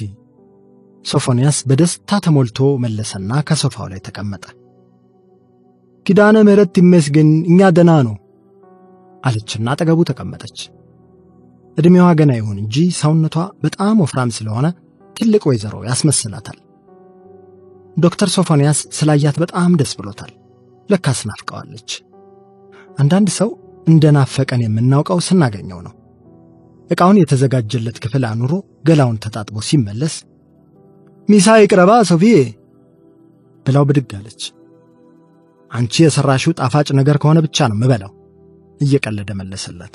ሶፎንያስ በደስታ ተሞልቶ መለሰና ከሶፋው ላይ ተቀመጠ። ኪዳነ ምህረት ይመስገን እኛ ደህና ነው አለችና አጠገቡ ተቀመጠች። እድሜዋ ገና ይሁን እንጂ ሰውነቷ በጣም ወፍራም ስለሆነ ትልቅ ወይዘሮ ያስመስላታል። ዶክተር ሶፎንያስ ስላያት በጣም ደስ ብሎታል። ለካስ ናፍቀዋለች። አንዳንድ ሰው እንደናፈቀን የምናውቀው ስናገኘው ነው። ዕቃውን የተዘጋጀለት ክፍል አኑሮ ገላውን ተጣጥቦ ሲመለስ ሚሳ ይቅረባ ሶፊዬ ብላው ብድግ አለች። አንቺ የሰራሽው ጣፋጭ ነገር ከሆነ ብቻ ነው ምበላው እየቀለደ መለሰላት።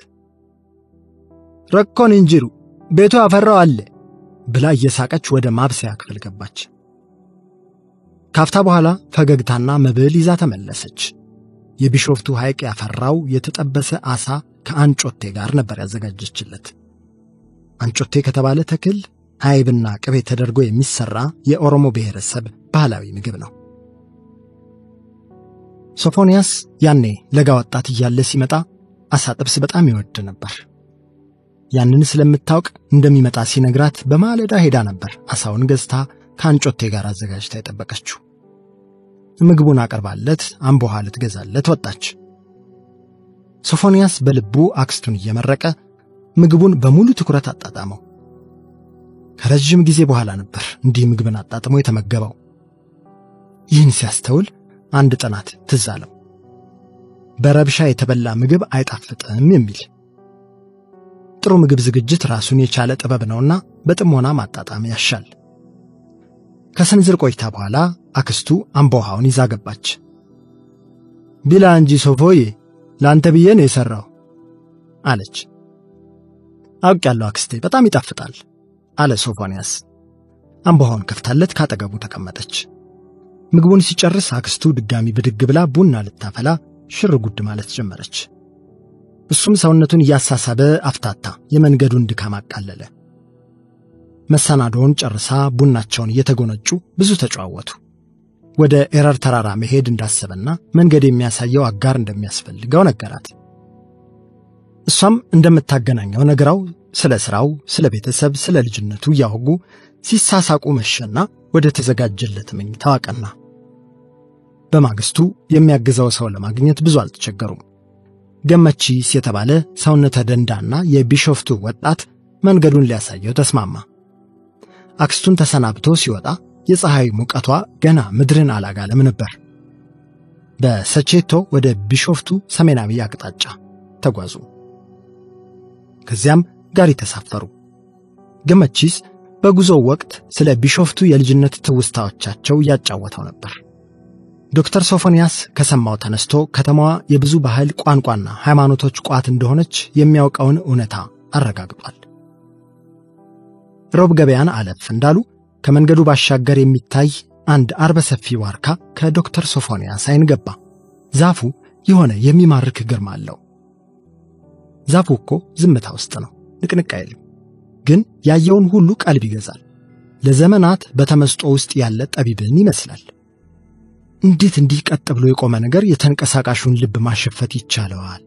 ረኮን እንጅሩ ቤቱ አፈራው አለ ብላ እየሳቀች ወደ ማብሰያ ክፍል ገባች። ካፍታ በኋላ ፈገግታና መብል ይዛ ተመለሰች። የቢሾፍቱ ሐይቅ ያፈራው የተጠበሰ አሳ ከአንጮቴ ጋር ነበር ያዘጋጀችለት። አንጮቴ ከተባለ ተክል አይብና ቅቤ ተደርጎ የሚሰራ የኦሮሞ ብሔረሰብ ባህላዊ ምግብ ነው። ሶፎንያስ ያኔ ለጋ ወጣት እያለ ሲመጣ አሳ ጥብስ በጣም ይወድ ነበር። ያንን ስለምታውቅ እንደሚመጣ ሲነግራት በማለዳ ሄዳ ነበር አሳውን ገዝታ ከአንጮቴ ጋር አዘጋጅታ የጠበቀችው። ምግቡን አቀርባለት አምቦሃ ልትገዛለት ወጣች። ሶፎንያስ በልቡ አክስቱን እየመረቀ ምግቡን በሙሉ ትኩረት አጣጣመው። ከረጅም ጊዜ በኋላ ነበር እንዲህ ምግብን አጣጥሞ የተመገበው። ይህን ሲያስተውል አንድ ጥናት ትዝ አለው። በረብሻ የተበላ ምግብ አይጣፍጥም የሚል። ጥሩ ምግብ ዝግጅት ራሱን የቻለ ጥበብ ነውና በጥሞና ማጣጣም ያሻል። ከስንዝር ቆይታ በኋላ አክስቱ አምቦሃውን ይዛ ገባች። ቢላ እንጂ ሶፎዬ ላንተ ብዬ ነው የሰራው አለች። አውቃለሁ አክስቴ በጣም ይጣፍጣል አለ ሶፎንያስ። አምቦሃውን ከፍታለት ካጠገቡ ተቀመጠች። ምግቡን ሲጨርስ አክስቱ ድጋሚ ብድግ ብላ ቡና ልታፈላ ሽር ጉድ ማለት ጀመረች። እሱም ሰውነቱን እያሳሳበ አፍታታ የመንገዱን ድካም አቃለለ። መሰናዶውን ጨርሳ ቡናቸውን እየተጎነጩ ብዙ ተጫወቱ። ወደ ኤረር ተራራ መሄድ እንዳሰበና መንገድ የሚያሳየው አጋር እንደሚያስፈልገው ነገራት። እሷም እንደምታገናኘው ነግራው ስለ ስራው፣ ስለ ቤተሰብ፣ ስለ ልጅነቱ ያወጉ ሲሳሳቁ መሸና ወደ ተዘጋጀለት መኝታው አቀና። በማግስቱ የሚያግዘው ሰው ለማግኘት ብዙ አልተቸገሩም። ገመቺስ የተባለ ሰውነተ ደንዳና የቢሾፍቱ ወጣት መንገዱን ሊያሳየው ተስማማ። አክስቱን ተሰናብቶ ሲወጣ የፀሐይ ሙቀቷ ገና ምድርን አላጋለም ነበር። በሰቼቶ ወደ ቢሾፍቱ ሰሜናዊ አቅጣጫ ተጓዙ። ከዚያም ጋሪ ተሳፈሩ። ገመቺስ በጉዞው ወቅት ስለ ቢሾፍቱ የልጅነት ትውስታዎቻቸው ያጫወተው ነበር። ዶክተር ሶፎንያስ ከሰማው ተነስቶ ከተማዋ የብዙ ባህል ቋንቋና ሃይማኖቶች ቋት እንደሆነች የሚያውቀውን እውነታ አረጋግጧል። ሮብ ገበያን አለፍ እንዳሉ ከመንገዱ ባሻገር የሚታይ አንድ አርበ ሰፊ ዋርካ ከዶክተር ሶፎንያስ አይን ገባ። ዛፉ የሆነ የሚማርክ ግርማ አለው። ዛፉ እኮ ዝምታ ውስጥ ነው፣ ንቅንቅ አይልም። ግን ያየውን ሁሉ ቀልብ ይገዛል። ለዘመናት በተመስጦ ውስጥ ያለ ጠቢብን ይመስላል። እንዴት እንዲህ ቀጥ ብሎ የቆመ ነገር የተንቀሳቃሹን ልብ ማሸፈት ይቻለዋል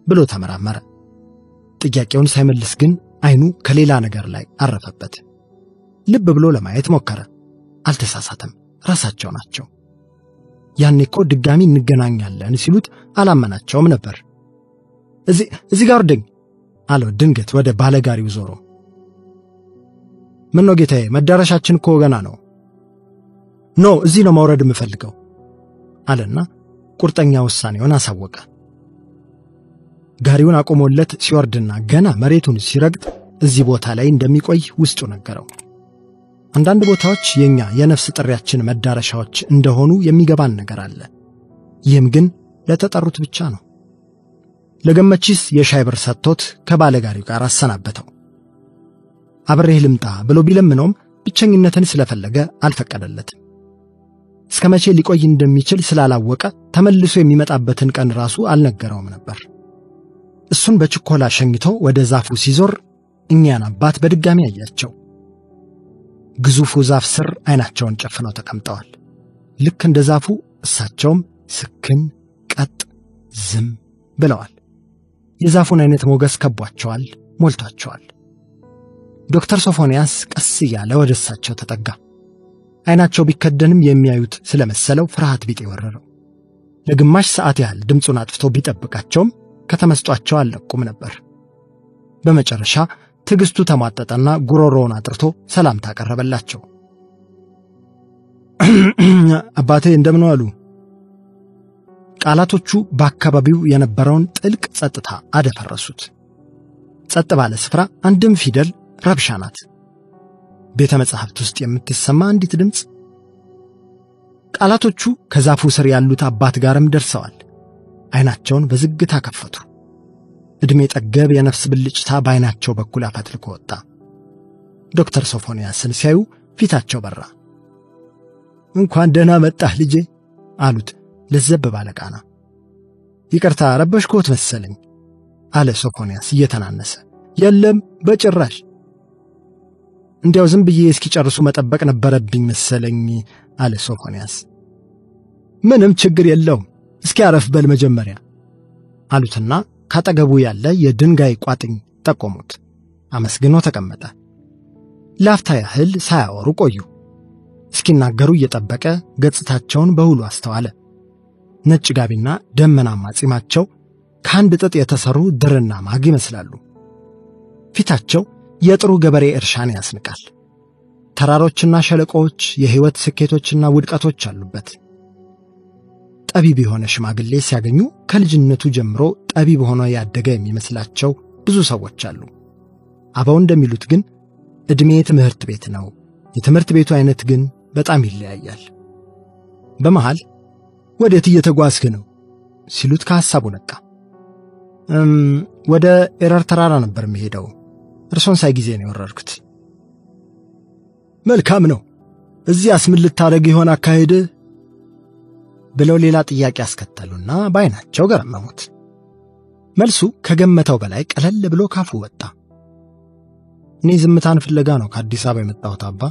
ብሎ ተመራመረ። ጥያቄውን ሳይመልስ ግን አይኑ ከሌላ ነገር ላይ አረፈበት። ልብ ብሎ ለማየት ሞከረ። አልተሳሳተም፣ ራሳቸው ናቸው። ያኔ እኮ ድጋሚ እንገናኛለን ሲሉት አላመናቸውም ነበር። እዚህ ጋር ወርደኝ አለው ድንገት ወደ ባለጋሪው ዞሮ። ምን ነው ጌታዬ፣ መዳረሻችን እኮ ገና ነው። ኖ እዚህ ነው መውረድ የምፈልገው አለና ቁርጠኛ ውሳኔውን አሳወቀ። ጋሪውን አቆሞለት ሲወርድና ገና መሬቱን ሲረግጥ እዚህ ቦታ ላይ እንደሚቆይ ውስጡ ነገረው። አንዳንድ ቦታዎች የኛ የነፍስ ጥሪያችን መዳረሻዎች እንደሆኑ የሚገባን ነገር አለ። ይህም ግን ለተጠሩት ብቻ ነው። ለገመቺስ የሻይ ብር ሰጥቶት ከባለጋሪው ጋር አሰናበተው። አብሬህ ልምጣ ብሎ ቢለምነውም ብቸኝነትን ስለፈለገ አልፈቀደለትም። እስከ መቼ ሊቆይ እንደሚችል ስላላወቀ ተመልሶ የሚመጣበትን ቀን ራሱ አልነገረውም ነበር። እሱን በችኮላ ሸኝቶ ወደ ዛፉ ሲዞር እኛን አባት በድጋሚ አያቸው። ግዙፉ ዛፍ ስር አይናቸውን ጨፍነው ተቀምጠዋል። ልክ እንደ ዛፉ እሳቸውም ስክን ቀጥ ዝም ብለዋል። የዛፉን አይነት ሞገስ ከቧቸዋል፣ ሞልቷቸዋል። ዶክተር ሶፎንያስ ቀስ እያለ ወደ እሳቸው ተጠጋ። አይናቸው ቢከደንም የሚያዩት ስለመሰለው ፍርሃት ቢጤ ወረረው። ለግማሽ ሰዓት ያህል ድምፁን አጥፍቶ ቢጠብቃቸውም ከተመስጧቸው አልለቁም ነበር። በመጨረሻ ትግስቱ ተሟጠጠና ጉሮሮውን አጥርቶ ሰላምታ አቀረበላቸው። አባቴ እንደምን ዋሉ? ቃላቶቹ በአካባቢው የነበረውን ጥልቅ ጸጥታ አደፈረሱት። ጸጥ ባለ ስፍራ አንድም ፊደል ረብሻ ናት። ቤተ መጻሕፍት ውስጥ የምትሰማ አንዲት ድምፅ። ቃላቶቹ ከዛፉ ስር ያሉት አባት ጋርም ደርሰዋል። አይናቸውን በዝግታ ከፈቱ። እድሜ ጠገብ የነፍስ ብልጭታ በአይናቸው በኩል አፈትልኮ ወጣ። ዶክተር ሶፎንያስን ሲያዩ ፊታቸው በራ። እንኳን ደህና መጣህ ልጄ አሉት ለዘብ ባለ ቃና። ይቅርታ ረበሽኮት መሰለኝ አለ ሶፎንያስ እየተናነሰ። የለም በጭራሽ፣ እንዲያው ዝም ብዬ እስኪጨርሱ መጠበቅ ነበረብኝ መሰለኝ አለ ሶፎንያስ። ምንም ችግር የለውም፣ እስኪ አረፍ በል መጀመሪያ አሉትና ካጠገቡ ያለ የድንጋይ ቋጥኝ ጠቆሙት። አመስግኖ ተቀመጠ። ላፍታ ያህል ሳያወሩ ቆዩ። እስኪናገሩ እየጠበቀ ገጽታቸውን በሁሉ አስተዋለ። ነጭ ጋቢና ደመናማ ጺማቸው ከአንድ ጥጥ የተሰሩ ድርና ማግ ይመስላሉ። ፊታቸው የጥሩ ገበሬ እርሻን ያስንቃል። ተራሮችና ሸለቆዎች፣ የሕይወት ስኬቶችና ውድቀቶች አሉበት። ጠቢብ የሆነ ሽማግሌ ሲያገኙ ከልጅነቱ ጀምሮ ጠቢብ ሆኖ ያደገ የሚመስላቸው ብዙ ሰዎች አሉ። አበው እንደሚሉት ግን ዕድሜ ትምህርት ቤት ነው። የትምህርት ቤቱ አይነት ግን በጣም ይለያያል። በመሃል ወዴት እየተጓዝክ ነው ሲሉት ከሐሳቡ ነቃ። ወደ ኤረር ተራራ ነበር የምሄደው። እርሶን ሳይ ጊዜ ነው የወረድኩት። መልካም ነው። እዚያስ ምን ልታደርግ ይሆን አካሄድ ብለው ሌላ ጥያቄ አስከተሉና በአይናቸው ገረመሙት። መልሱ ከገመተው በላይ ቀለል ብሎ ካፉ ወጣ። እኔ ዝምታን ፍለጋ ነው ከአዲስ አበባ የመጣሁት አባ።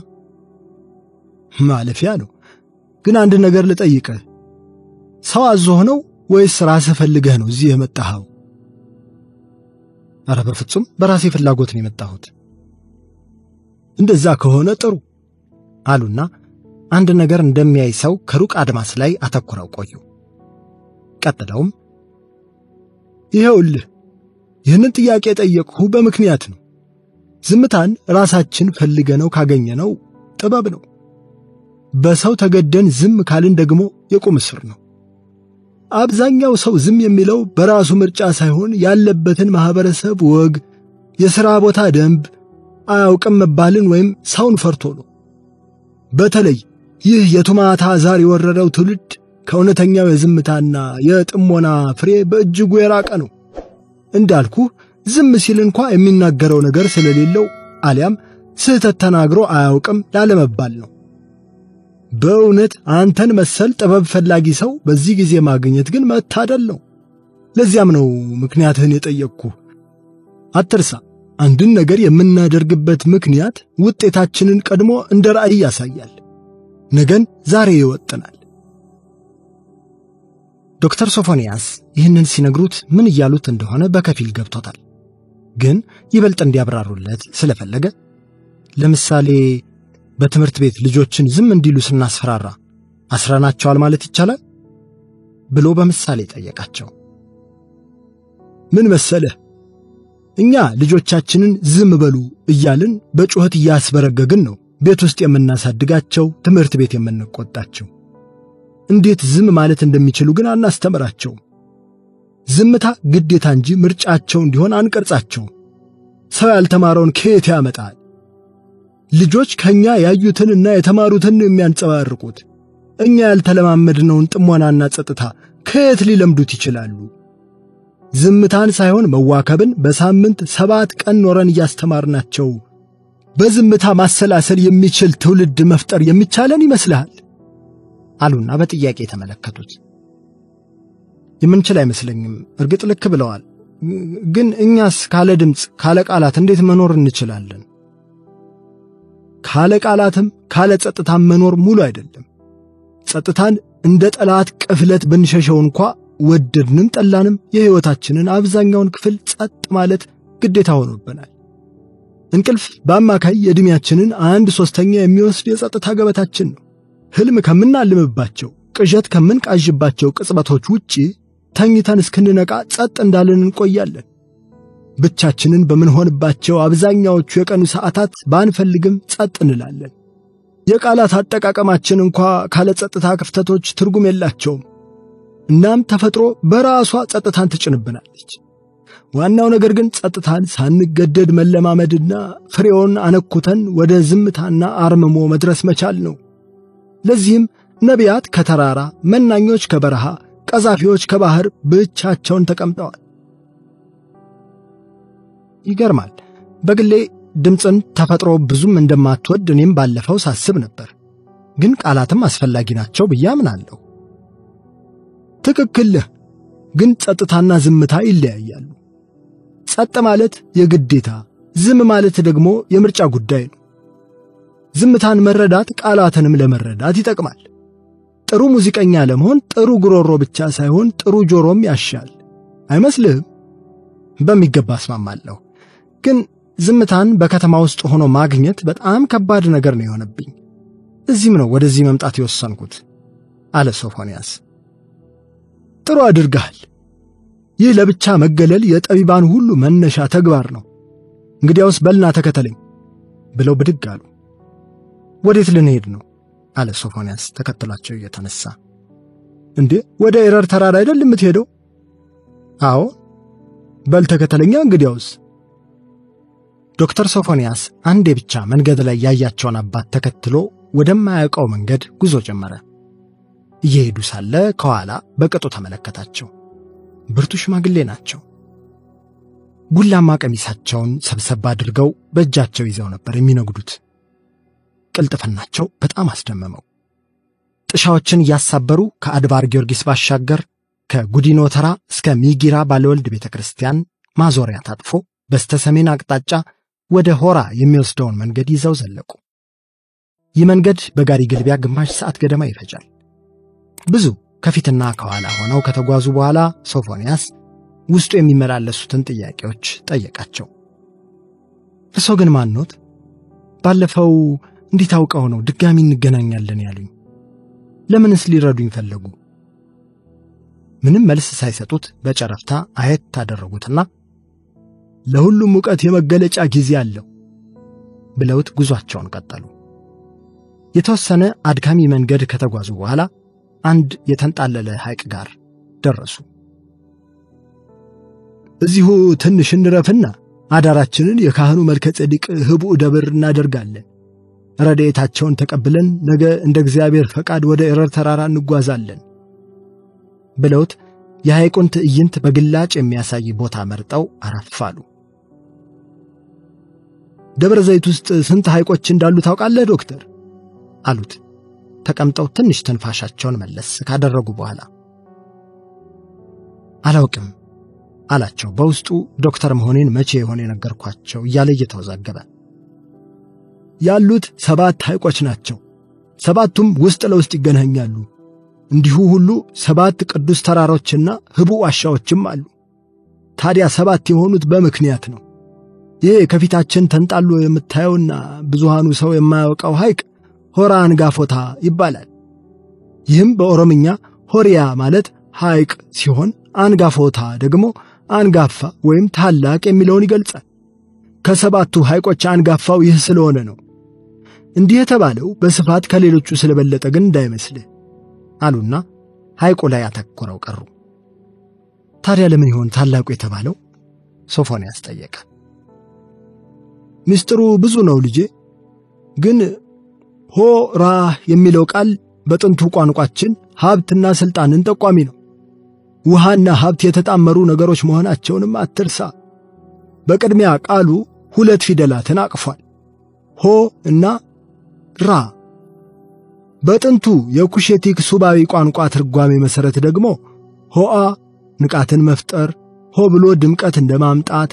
ማለፊያ ነው። ግን አንድ ነገር ልጠይቅህ፣ ሰው አዞህ ነው ወይስ ራስህ ፈልገህ ነው እዚህ የመጣኸው? ኧረ በፍጹም በራሴ ፍላጎት ነው የመጣሁት። እንደዛ ከሆነ ጥሩ አሉና አንድ ነገር እንደሚያይ ሰው ከሩቅ አድማስ ላይ አተኩረው ቆዩ። ቀጥለውም ይኸውልህ፣ ይህንን ጥያቄ ጠየቅሁ በምክንያት ነው። ዝምታን ራሳችን ፈልገነው ካገኘነው ጥበብ ነው። በሰው ተገደን ዝም ካልን ደግሞ የቁም እስር ነው። አብዛኛው ሰው ዝም የሚለው በራሱ ምርጫ ሳይሆን ያለበትን ማህበረሰብ ወግ፣ የሥራ ቦታ ደንብ አያውቅም መባልን ወይም ሰውን ፈርቶ ነው። በተለይ ይህ የቱማታ ዛር የወረረው ትውልድ ከእውነተኛው የዝምታና የጥሞና ፍሬ በእጅጉ የራቀ ነው። እንዳልኩ ዝም ሲል እንኳ የሚናገረው ነገር ስለሌለው አሊያም ስህተት ተናግሮ አያውቅም ላለመባል ነው። በእውነት አንተን መሰል ጥበብ ፈላጊ ሰው በዚህ ጊዜ ማግኘት ግን መታደል ነው። ለዚያም ነው ምክንያትህን የጠየቅኩ። አትርሳ፣ አንድን ነገር የምናደርግበት ምክንያት ውጤታችንን ቀድሞ እንደ ራእይ ያሳያል። ነገን ዛሬ ይወጥናል። ዶክተር ሶፎንያስ ይህንን ሲነግሩት ምን እያሉት እንደሆነ በከፊል ገብቶታል። ግን ይበልጥ እንዲያብራሩለት ስለፈለገ ለምሳሌ በትምህርት ቤት ልጆችን ዝም እንዲሉ ስናስፈራራ አስረናቸዋል ማለት ይቻላል ብሎ በምሳሌ ጠየቃቸው። ምን መሰለህ፣ እኛ ልጆቻችንን ዝም በሉ እያልን በጩኸት እያስበረገግን ነው ቤት ውስጥ የምናሳድጋቸው፣ ትምህርት ቤት የምንቆጣቸው። እንዴት ዝም ማለት እንደሚችሉ ግን አናስተምራቸው። ዝምታ ግዴታ እንጂ ምርጫቸው እንዲሆን አንቀርጻቸው። ሰው ያልተማረውን ከየት ያመጣል? ልጆች ከኛ ያዩትንና የተማሩትን የሚያንጸባርቁት። እኛ ያልተለማመድነውን ጥሞናና ጸጥታ ከየት ሊለምዱት ይችላሉ? ዝምታን ሳይሆን መዋከብን በሳምንት 7 ቀን ኖረን እያስተማርናቸው በዝምታ ማሰላሰል የሚችል ትውልድ መፍጠር የሚቻለን ይመስልሃል? አሉና በጥያቄ ተመለከቱት። የምንችል አይመስለኝም። እርግጥ ልክ ብለዋል። ግን እኛስ ካለ ድምፅ ካለ ቃላት እንዴት መኖር እንችላለን? ካለ ቃላትም ካለ ጸጥታም መኖር ሙሉ አይደለም። ጸጥታን እንደ ጠላት ቅፍለት ብንሸሸው እንኳ ወደድንም ጠላንም የሕይወታችንን አብዛኛውን ክፍል ጸጥ ማለት ግዴታ ሆኖብናል። እንቅልፍ በአማካይ የዕድሜያችንን 1/3 የሚወስድ የጸጥታ ገበታችን ነው። ሕልም ከምናልምባቸው፣ ቅዠት ከምንቃዥባቸው ቅጽበቶች ውጪ ተኝተን እስክንነቃ ጸጥ እንዳልን እንቆያለን። ብቻችንን በምንሆንባቸው አብዛኛዎቹ የቀኑ ሰዓታት ባንፈልግም ጸጥ እንላለን። የቃላት አጠቃቀማችን እንኳ ካለ ጸጥታ ክፍተቶች ትርጉም የላቸውም። እናም ተፈጥሮ በራሷ ጸጥታን ትጭንብናለች። ዋናው ነገር ግን ጸጥታን ሳንገደድ መለማመድና ፍሬውን አነኩተን ወደ ዝምታና አርምሞ መድረስ መቻል ነው። ለዚህም ነቢያት ከተራራ፣ መናኞች ከበረሃ፣ ቀዛፊዎች ከባህር ብቻቸውን ተቀምጠዋል። ይገርማል። በግሌ ድምፅን ተፈጥሮ ብዙም እንደማትወድ እኔም ባለፈው ሳስብ ነበር። ግን ቃላትም አስፈላጊ ናቸው ብዬ አምናለሁ። ትክክል ነህ። ግን ጸጥታና ዝምታ ይለያያሉ። ጸጥ ማለት የግዴታ፣ ዝም ማለት ደግሞ የምርጫ ጉዳይ ነው። ዝምታን መረዳት ቃላትንም ለመረዳት ይጠቅማል። ጥሩ ሙዚቀኛ ለመሆን ጥሩ ጉሮሮ ብቻ ሳይሆን ጥሩ ጆሮም ያሻል አይመስልህም? በሚገባ እስማማለሁ። ግን ዝምታን በከተማ ውስጥ ሆኖ ማግኘት በጣም ከባድ ነገር ነው የሆነብኝ። እዚህም ነው ወደዚህ መምጣት የወሰንኩት አለ ሶፎንያስ። ጥሩ አድርገሃል። ይህ ለብቻ መገለል የጠቢባን ሁሉ መነሻ ተግባር ነው። እንግዲያውስ በልና ተከተለኝ ብለው ብድግ አሉ። ወዴት ልንሄድ ነው? አለ ሶፎንያስ ተከትሏቸው እየተነሳ። እንዴ ወደ ኤረር ተራራ አይደል የምትሄደው? አዎ። በል ተከተለኛ እንግዲያውስ። ዶክተር ሶፎንያስ አንዴ ብቻ መንገድ ላይ ያያቸውን አባት ተከትሎ ወደማያውቀው መንገድ ጉዞ ጀመረ። እየሄዱ ሳለ ከኋላ በቅጡ ተመለከታቸው። ብርቱ ሽማግሌ ናቸው። ቡላማ ቀሚሳቸውን ሰብሰብ አድርገው በእጃቸው ይዘው ነበር የሚነጉዱት። ቅልጥፍናቸው በጣም አስደመመው። ጥሻዎችን እያሳበሩ ከአድባር ጊዮርጊስ ባሻገር ከጉዲኖ ተራ እስከ ሚጊራ ባለወልድ ቤተክርስቲያን ማዞሪያ ታጥፎ በስተሰሜን አቅጣጫ ወደ ሆራ የሚወስደውን መንገድ ይዘው ዘለቁ። ይህ መንገድ በጋሪ ግልቢያ ግማሽ ሰዓት ገደማ ይፈጃል። ብዙ ከፊትና ከኋላ ሆነው ከተጓዙ በኋላ ሶፎንያስ ውስጡ የሚመላለሱትን ጥያቄዎች ጠየቃቸው። እርሶ ግን ማንኖት? ባለፈው እንዴት አውቀው ነው ድጋሚ እንገናኛለን ያሉኝ? ለምንስ ሊረዱኝ ፈለጉ? ምንም መልስ ሳይሰጡት በጨረፍታ አየት ታደረጉትና ለሁሉም ሙቀት የመገለጫ ጊዜ አለው ብለውት ጉዟቸውን ቀጠሉ። የተወሰነ አድካሚ መንገድ ከተጓዙ በኋላ አንድ የተንጣለለ ሐይቅ ጋር ደረሱ። እዚሁ ትንሽ እንረፍና አዳራችንን የካህኑ መልከጼዴቅ ህቡዕ ደብር እናደርጋለን። ረድኤታቸውን ተቀብለን ነገ እንደ እግዚአብሔር ፈቃድ ወደ ኤረር ተራራ እንጓዛለን ብለውት የሐይቁን ትዕይንት በግላጭ የሚያሳይ ቦታ መርጠው አረፋሉ። ደብረ ዘይት ውስጥ ስንት ሐይቆች እንዳሉ ታውቃለህ ዶክተር? አሉት ተቀምጠው ትንሽ ተንፋሻቸውን መለስ ካደረጉ በኋላ። አላውቅም አላቸው በውስጡ ዶክተር መሆኔን መቼ የሆነ የነገርኳቸው እያለ እየተወዛገበ። ያሉት 7 ሐይቆች ናቸው። 7ቱም ውስጥ ለውስጥ ይገናኛሉ። እንዲሁ ሁሉ 7 ቅዱስ ተራሮችና ህቡዕ ዋሻዎችም አሉ። ታዲያ 7 የሆኑት በምክንያት ነው። ይህ ከፊታችን ተንጣሎ የምታየውና ብዙሃኑ ሰው የማያውቀው ሐይቅ ሆራ አንጋፎታ ይባላል። ይህም በኦሮምኛ ሆሪያ ማለት ሐይቅ ሲሆን አንጋፎታ ደግሞ አንጋፋ ወይም ታላቅ የሚለውን ይገልጻል። ከ7ቱ ሐይቆች አንጋፋው ይህ ስለሆነ ነው። እንዲህ የተባለው በስፋት ከሌሎቹ ስለበለጠ ግን እንዳይመስልህ አሉና ሐይቁ ላይ አተኩረው ቀሩ። ታዲያ ለምን ይሆን ታላቁ የተባለው? ሶፎንያስ ጠየቀ። ሚስጥሩ ብዙ ነው ልጄ። ግን ሆራ የሚለው ቃል በጥንቱ ቋንቋችን ሀብትና ስልጣንን ጠቋሚ ነው። ውሃና ሀብት የተጣመሩ ነገሮች መሆናቸውንም አትርሳ። በቅድሚያ ቃሉ 2 ፊደላትን አቅፏል፣ ሆ እና ራ። በጥንቱ የኩሼቲክ ሱባዊ ቋንቋ ትርጓሜ መሰረት ደግሞ ሆአ ንቃትን መፍጠር፣ ሆ ብሎ ድምቀት እንደማምጣት፣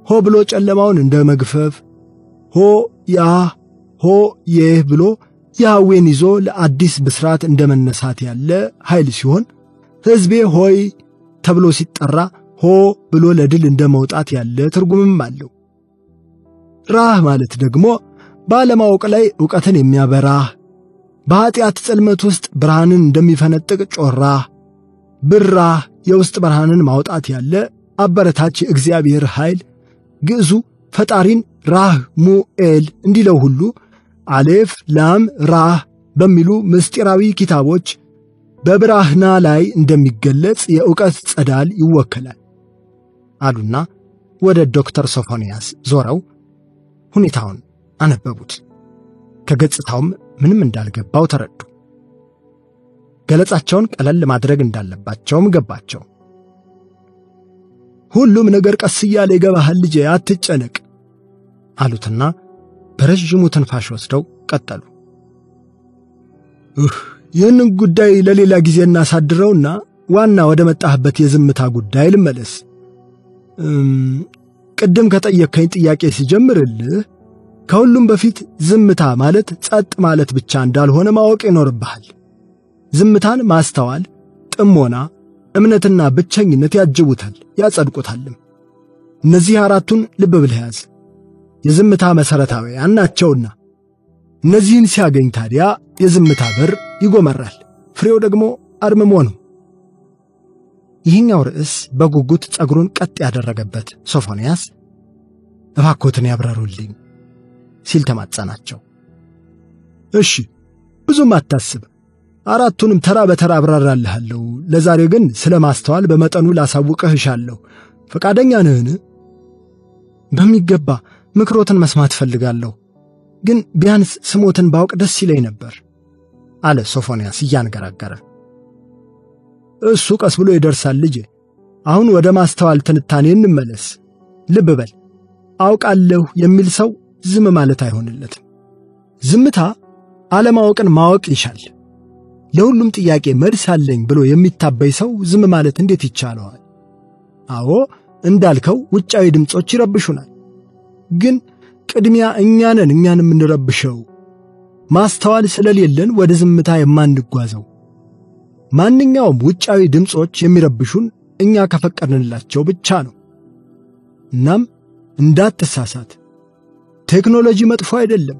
ሆ ብሎ ጨለማውን እንደመግፈፍ፣ ሆ ያ ሆ የህ ብሎ ያዌን ይዞ ለአዲስ ብስራት እንደመነሳት ያለ ኃይል ሲሆን ሕዝቤ ሆይ ተብሎ ሲጠራ ሆ ብሎ ለድል እንደመውጣት ያለ ትርጉምም አለው። ራህ ማለት ደግሞ ባለማወቅ ላይ ዕውቀትን የሚያበራህ፣ በኃጢአት ጽልመት ውስጥ ብርሃንን እንደሚፈነጥቅ ጮራህ፣ ብራህ የውስጥ ብርሃንን ማውጣት ያለ አበረታች የእግዚአብሔር ኃይል ግዕዙ ፈጣሪን ራህ ሙኤል እንዲለው ሁሉ አሌፍ ላም ራህ በሚሉ ምስጢራዊ ኪታቦች በብራህና ላይ እንደሚገለጽ የእውቀት ጸዳል ይወከላል አሉና ወደ ዶክተር ሶፎንያስ ዞረው ሁኔታውን አነበቡት። ከገጽታውም ምንም እንዳልገባው ተረዱ። ገለጻቸውን ቀለል ማድረግ እንዳለባቸውም ገባቸው። ሁሉም ነገር ቀስ እያለ ይገባሃል ልጄ፣ አትጨነቅ አሉትና በረጅሙ ትንፋሽ ወስደው ቀጠሉ። ይህንን ጉዳይ ለሌላ ጊዜ እናሳድረውና ዋና ወደ መጣህበት የዝምታ ጉዳይ ልመለስ። ቅድም ከጠየቅከኝ ጥያቄ ሲጀምርልህ ከሁሉም በፊት ዝምታ ማለት ጸጥ ማለት ብቻ እንዳልሆነ ማወቅ ይኖርብሃል። ዝምታን ማስተዋል፣ ጥሞና፣ እምነትና ብቸኝነት ያጅቡታል፣ ያጸድቁታልም። እነዚህ አራቱን ልብ ብለህ ያዝ። የዝምታ መሠረታዊያን ናቸውና እነዚህን ሲያገኝ ታዲያ የዝምታ በር ይጎመራል። ፍሬው ደግሞ አርምሞ ነው። ይህኛው ርዕስ በጉጉት ጸጉሩን ቀጥ ያደረገበት ሶፎንያስ እባክዎትን ያብራሩልኝ ሲል ተማጸናቸው። እሺ ብዙም አታስብ፣ አራቱንም ተራ በተራ አብራራልሃለሁ። ለዛሬ ግን ስለ ማስተዋል በመጠኑ ላሳውቅህ እሻለሁ። ፈቃደኛ ነህን? በሚገባ ምክሮትን መስማት ፈልጋለሁ፣ ግን ቢያንስ ስሞትን ባውቅ ደስ ይለኝ ነበር አለ ሶፎንያስ እያንገራገረ። እሱ ቀስ ብሎ ይደርሳል ልጄ። አሁን ወደ ማስተዋል ትንታኔ እንመለስ። ልብ በል፣ አውቃለሁ የሚል ሰው ዝም ማለት አይሆንለትም። ዝምታ አለማወቅን ማወቅ ይሻል። ለሁሉም ጥያቄ መልስ አለኝ ብሎ የሚታበይ ሰው ዝም ማለት እንዴት ይቻለዋል? አዎ እንዳልከው ውጫዊ ድምጾች ይረብሹናል፣ ግን ቅድሚያ እኛን የምንረብሸው ማስተዋል ስለሌለን ወደ ዝምታ የማንጓዘው። ማንኛውም ውጫዊ ድምጾች የሚረብሹን እኛ ከፈቀድንላቸው ብቻ ነው። እናም እንዳትሳሳት፣ ቴክኖሎጂ መጥፎ አይደለም፣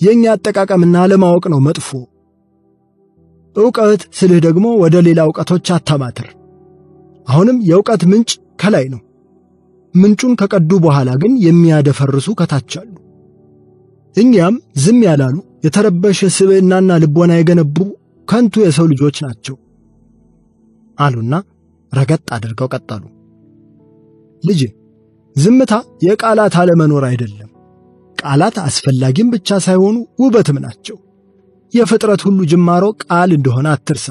የኛ አጠቃቀምና አለማወቅ ነው መጥፎ። ዕውቀት ስልህ ደግሞ ወደ ሌላ ዕውቀቶች አታማትር። አሁንም የዕውቀት ምንጭ ከላይ ነው። ምንጩን ከቀዱ በኋላ ግን የሚያደፈርሱ ከታች አሉ። እኛም ዝም ያላሉ የተረበሸ ስብዕናና ልቦና የገነቡ ከንቱ የሰው ልጆች ናቸው አሉና ረገጥ አድርገው ቀጠሉ። ልጅ ዝምታ የቃላት አለመኖር አይደለም። ቃላት አስፈላጊም ብቻ ሳይሆኑ ውበትም ናቸው። የፍጥረት ሁሉ ጅማሮ ቃል እንደሆነ አትርሳ።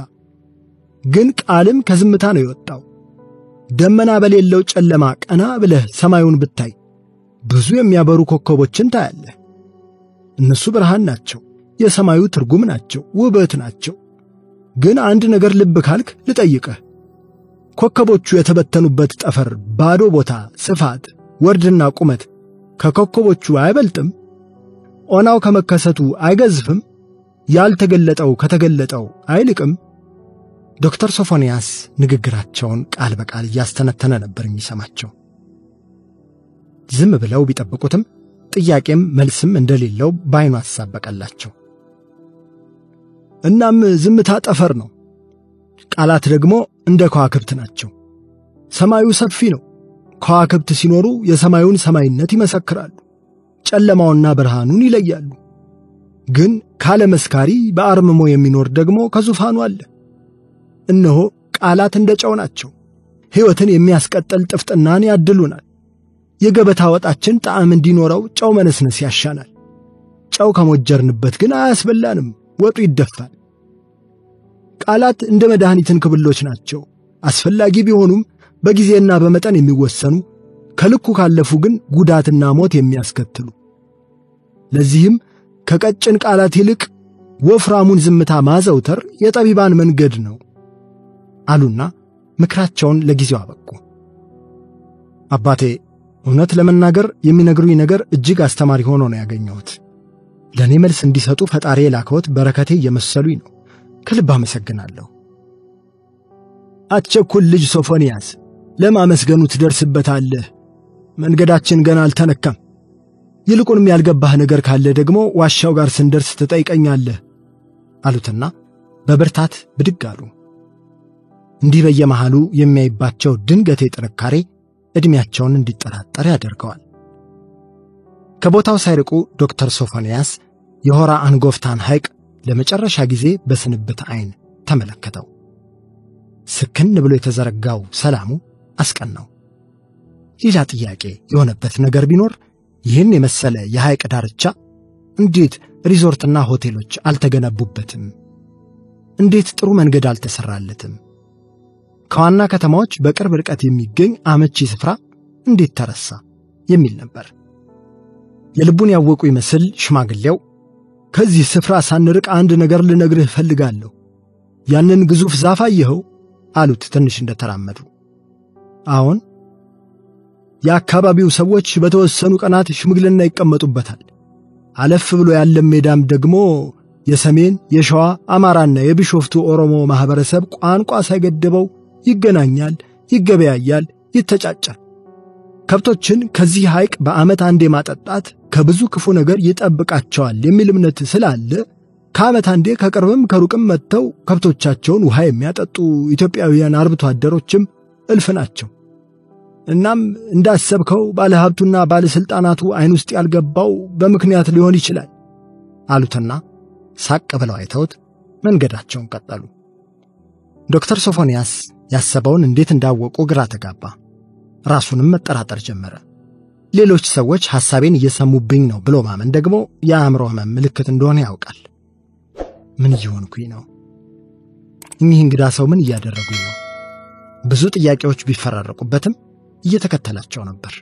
ግን ቃልም ከዝምታ ነው የወጣው። ደመና በሌለው ጨለማ ቀና ብለህ ሰማዩን ብታይ ብዙ የሚያበሩ ኮከቦችን ታያለህ። እነሱ ብርሃን ናቸው፣ የሰማዩ ትርጉም ናቸው፣ ውበት ናቸው። ግን አንድ ነገር ልብ ካልክ ልጠይቅህ፣ ኮከቦቹ የተበተኑበት ጠፈር ባዶ ቦታ፣ ስፋት፣ ወርድና ቁመት ከኮከቦቹ አይበልጥም? ኦናው ከመከሰቱ አይገዝፍም? ያልተገለጠው ከተገለጠው አይልቅም? ዶክተር ሶፎንያስ ንግግራቸውን ቃል በቃል እያስተነተነ ነበር የሚሰማቸው። ዝም ብለው ቢጠብቁትም ጥያቄም መልስም እንደሌለው ባይኑ አሳበቀላቸው። እናም ዝምታ ጠፈር ነው፣ ቃላት ደግሞ እንደ ከዋክብት ናቸው። ሰማዩ ሰፊ ነው። ከዋክብት ሲኖሩ የሰማዩን ሰማይነት ይመሰክራሉ፣ ጨለማውና ብርሃኑን ይለያሉ። ግን ካለ መስካሪ በአርምሞ የሚኖር ደግሞ ከዙፋኑ አለ። እነሆ ቃላት እንደ ጨው ናቸው፣ ሕይወትን የሚያስቀጥል ጥፍጥናን ያድሉናል። የገበታ ወጣችን ጣዕም እንዲኖረው ጨው መነስነስ ያሻናል። ጨው ከሞጀርንበት ግን አያስበላንም፣ ወጡ ይደፋል። ቃላት እንደ መድኃኒትን ክብሎች ናቸው። አስፈላጊ ቢሆኑም በጊዜና በመጠን የሚወሰኑ፣ ከልኩ ካለፉ ግን ጉዳትና ሞት የሚያስከትሉ። ለዚህም ከቀጭን ቃላት ይልቅ ወፍራሙን ዝምታ ማዘውተር የጠቢባን መንገድ ነው አሉና ምክራቸውን ለጊዜው አበቁ። አባቴ እውነት ለመናገር የሚነግሩኝ ነገር እጅግ አስተማሪ ሆኖ ነው ያገኘሁት። ለእኔ መልስ እንዲሰጡ ፈጣሪ የላከዎት በረከቴ እየመሰሉኝ ነው። ከልብ አመሰግናለሁ። አትቸኩል ልጅ ሶፎንያስ፣ ለማመስገኑ ትደርስበታለህ። መንገዳችን ገና አልተነካም። ይልቁንም ያልገባህ ነገር ካለ ደግሞ ዋሻው ጋር ስንደርስ ትጠይቀኛለህ አሉትና በብርታት ብድግ አሉ። እንዲህ በየመሃሉ የሚያይባቸው ድንገቴ ጥንካሬ ዕድሜያቸውን እንዲጠራጠር ያደርገዋል። ከቦታው ሳይርቁ ዶክተር ሶፎንያስ የሆራ አንጎፍታን ሐይቅ ለመጨረሻ ጊዜ በስንብት ዓይን ተመለከተው። ስክን ብሎ የተዘረጋው ሰላሙ አስቀናው። ሌላ ጥያቄ የሆነበት ነገር ቢኖር ይህን የመሰለ የሐይቅ ዳርቻ እንዴት ሪዞርትና ሆቴሎች አልተገነቡበትም? እንዴት ጥሩ መንገድ አልተሰራለትም? ከዋና ከተማዎች በቅርብ ርቀት የሚገኝ አመቺ ስፍራ እንዴት ተረሳ የሚል ነበር። የልቡን ያወቁ ይመስል ሽማግሌው ከዚህ ስፍራ ሳንርቅ አንድ ነገር ልነግርህ ፈልጋለሁ። ያንን ግዙፍ ዛፍ አየኸው? አሉት ትንሽ እንደተራመዱ። አዎን። የአካባቢው ሰዎች በተወሰኑ ቀናት ሽምግልና ይቀመጡበታል። አለፍ ብሎ ያለ ሜዳም ደግሞ የሰሜን፣ የሸዋ፣ አማራና የቢሾፍቱ ኦሮሞ ማህበረሰብ ቋንቋ ሳይገድበው ይገናኛል፣ ይገበያያል፣ ይተጫጫል። ከብቶችን ከዚህ ሐይቅ በዓመት አንዴ ማጠጣት ከብዙ ክፉ ነገር ይጠብቃቸዋል የሚል እምነት ስላለ ከዓመት አንዴ ከቅርብም ከሩቅም መጥተው ከብቶቻቸውን ውሃ የሚያጠጡ ኢትዮጵያውያን አርብቶ አደሮችም እልፍ ናቸው። እናም እንዳሰብከው ባለሀብቱና ባለስልጣናቱ ዓይን ውስጥ ያልገባው በምክንያት ሊሆን ይችላል አሉትና ሳቅ ብለው አይተውት መንገዳቸውን ቀጠሉ። ዶክተር ሶፎንያስ ያሰበውን እንዴት እንዳወቁ ግራ ተጋባ። ራሱንም መጠራጠር ጀመረ። ሌሎች ሰዎች ሐሳቤን እየሰሙብኝ ነው ብሎ ማመን ደግሞ የአእምሮ ህመም ምልክት እንደሆነ ያውቃል። ምን እየሆንኩኝ ነው? እኚህ እንግዳ ሰው ምን እያደረጉኝ ነው? ብዙ ጥያቄዎች ቢፈራረቁበትም እየተከተላቸው ነበር።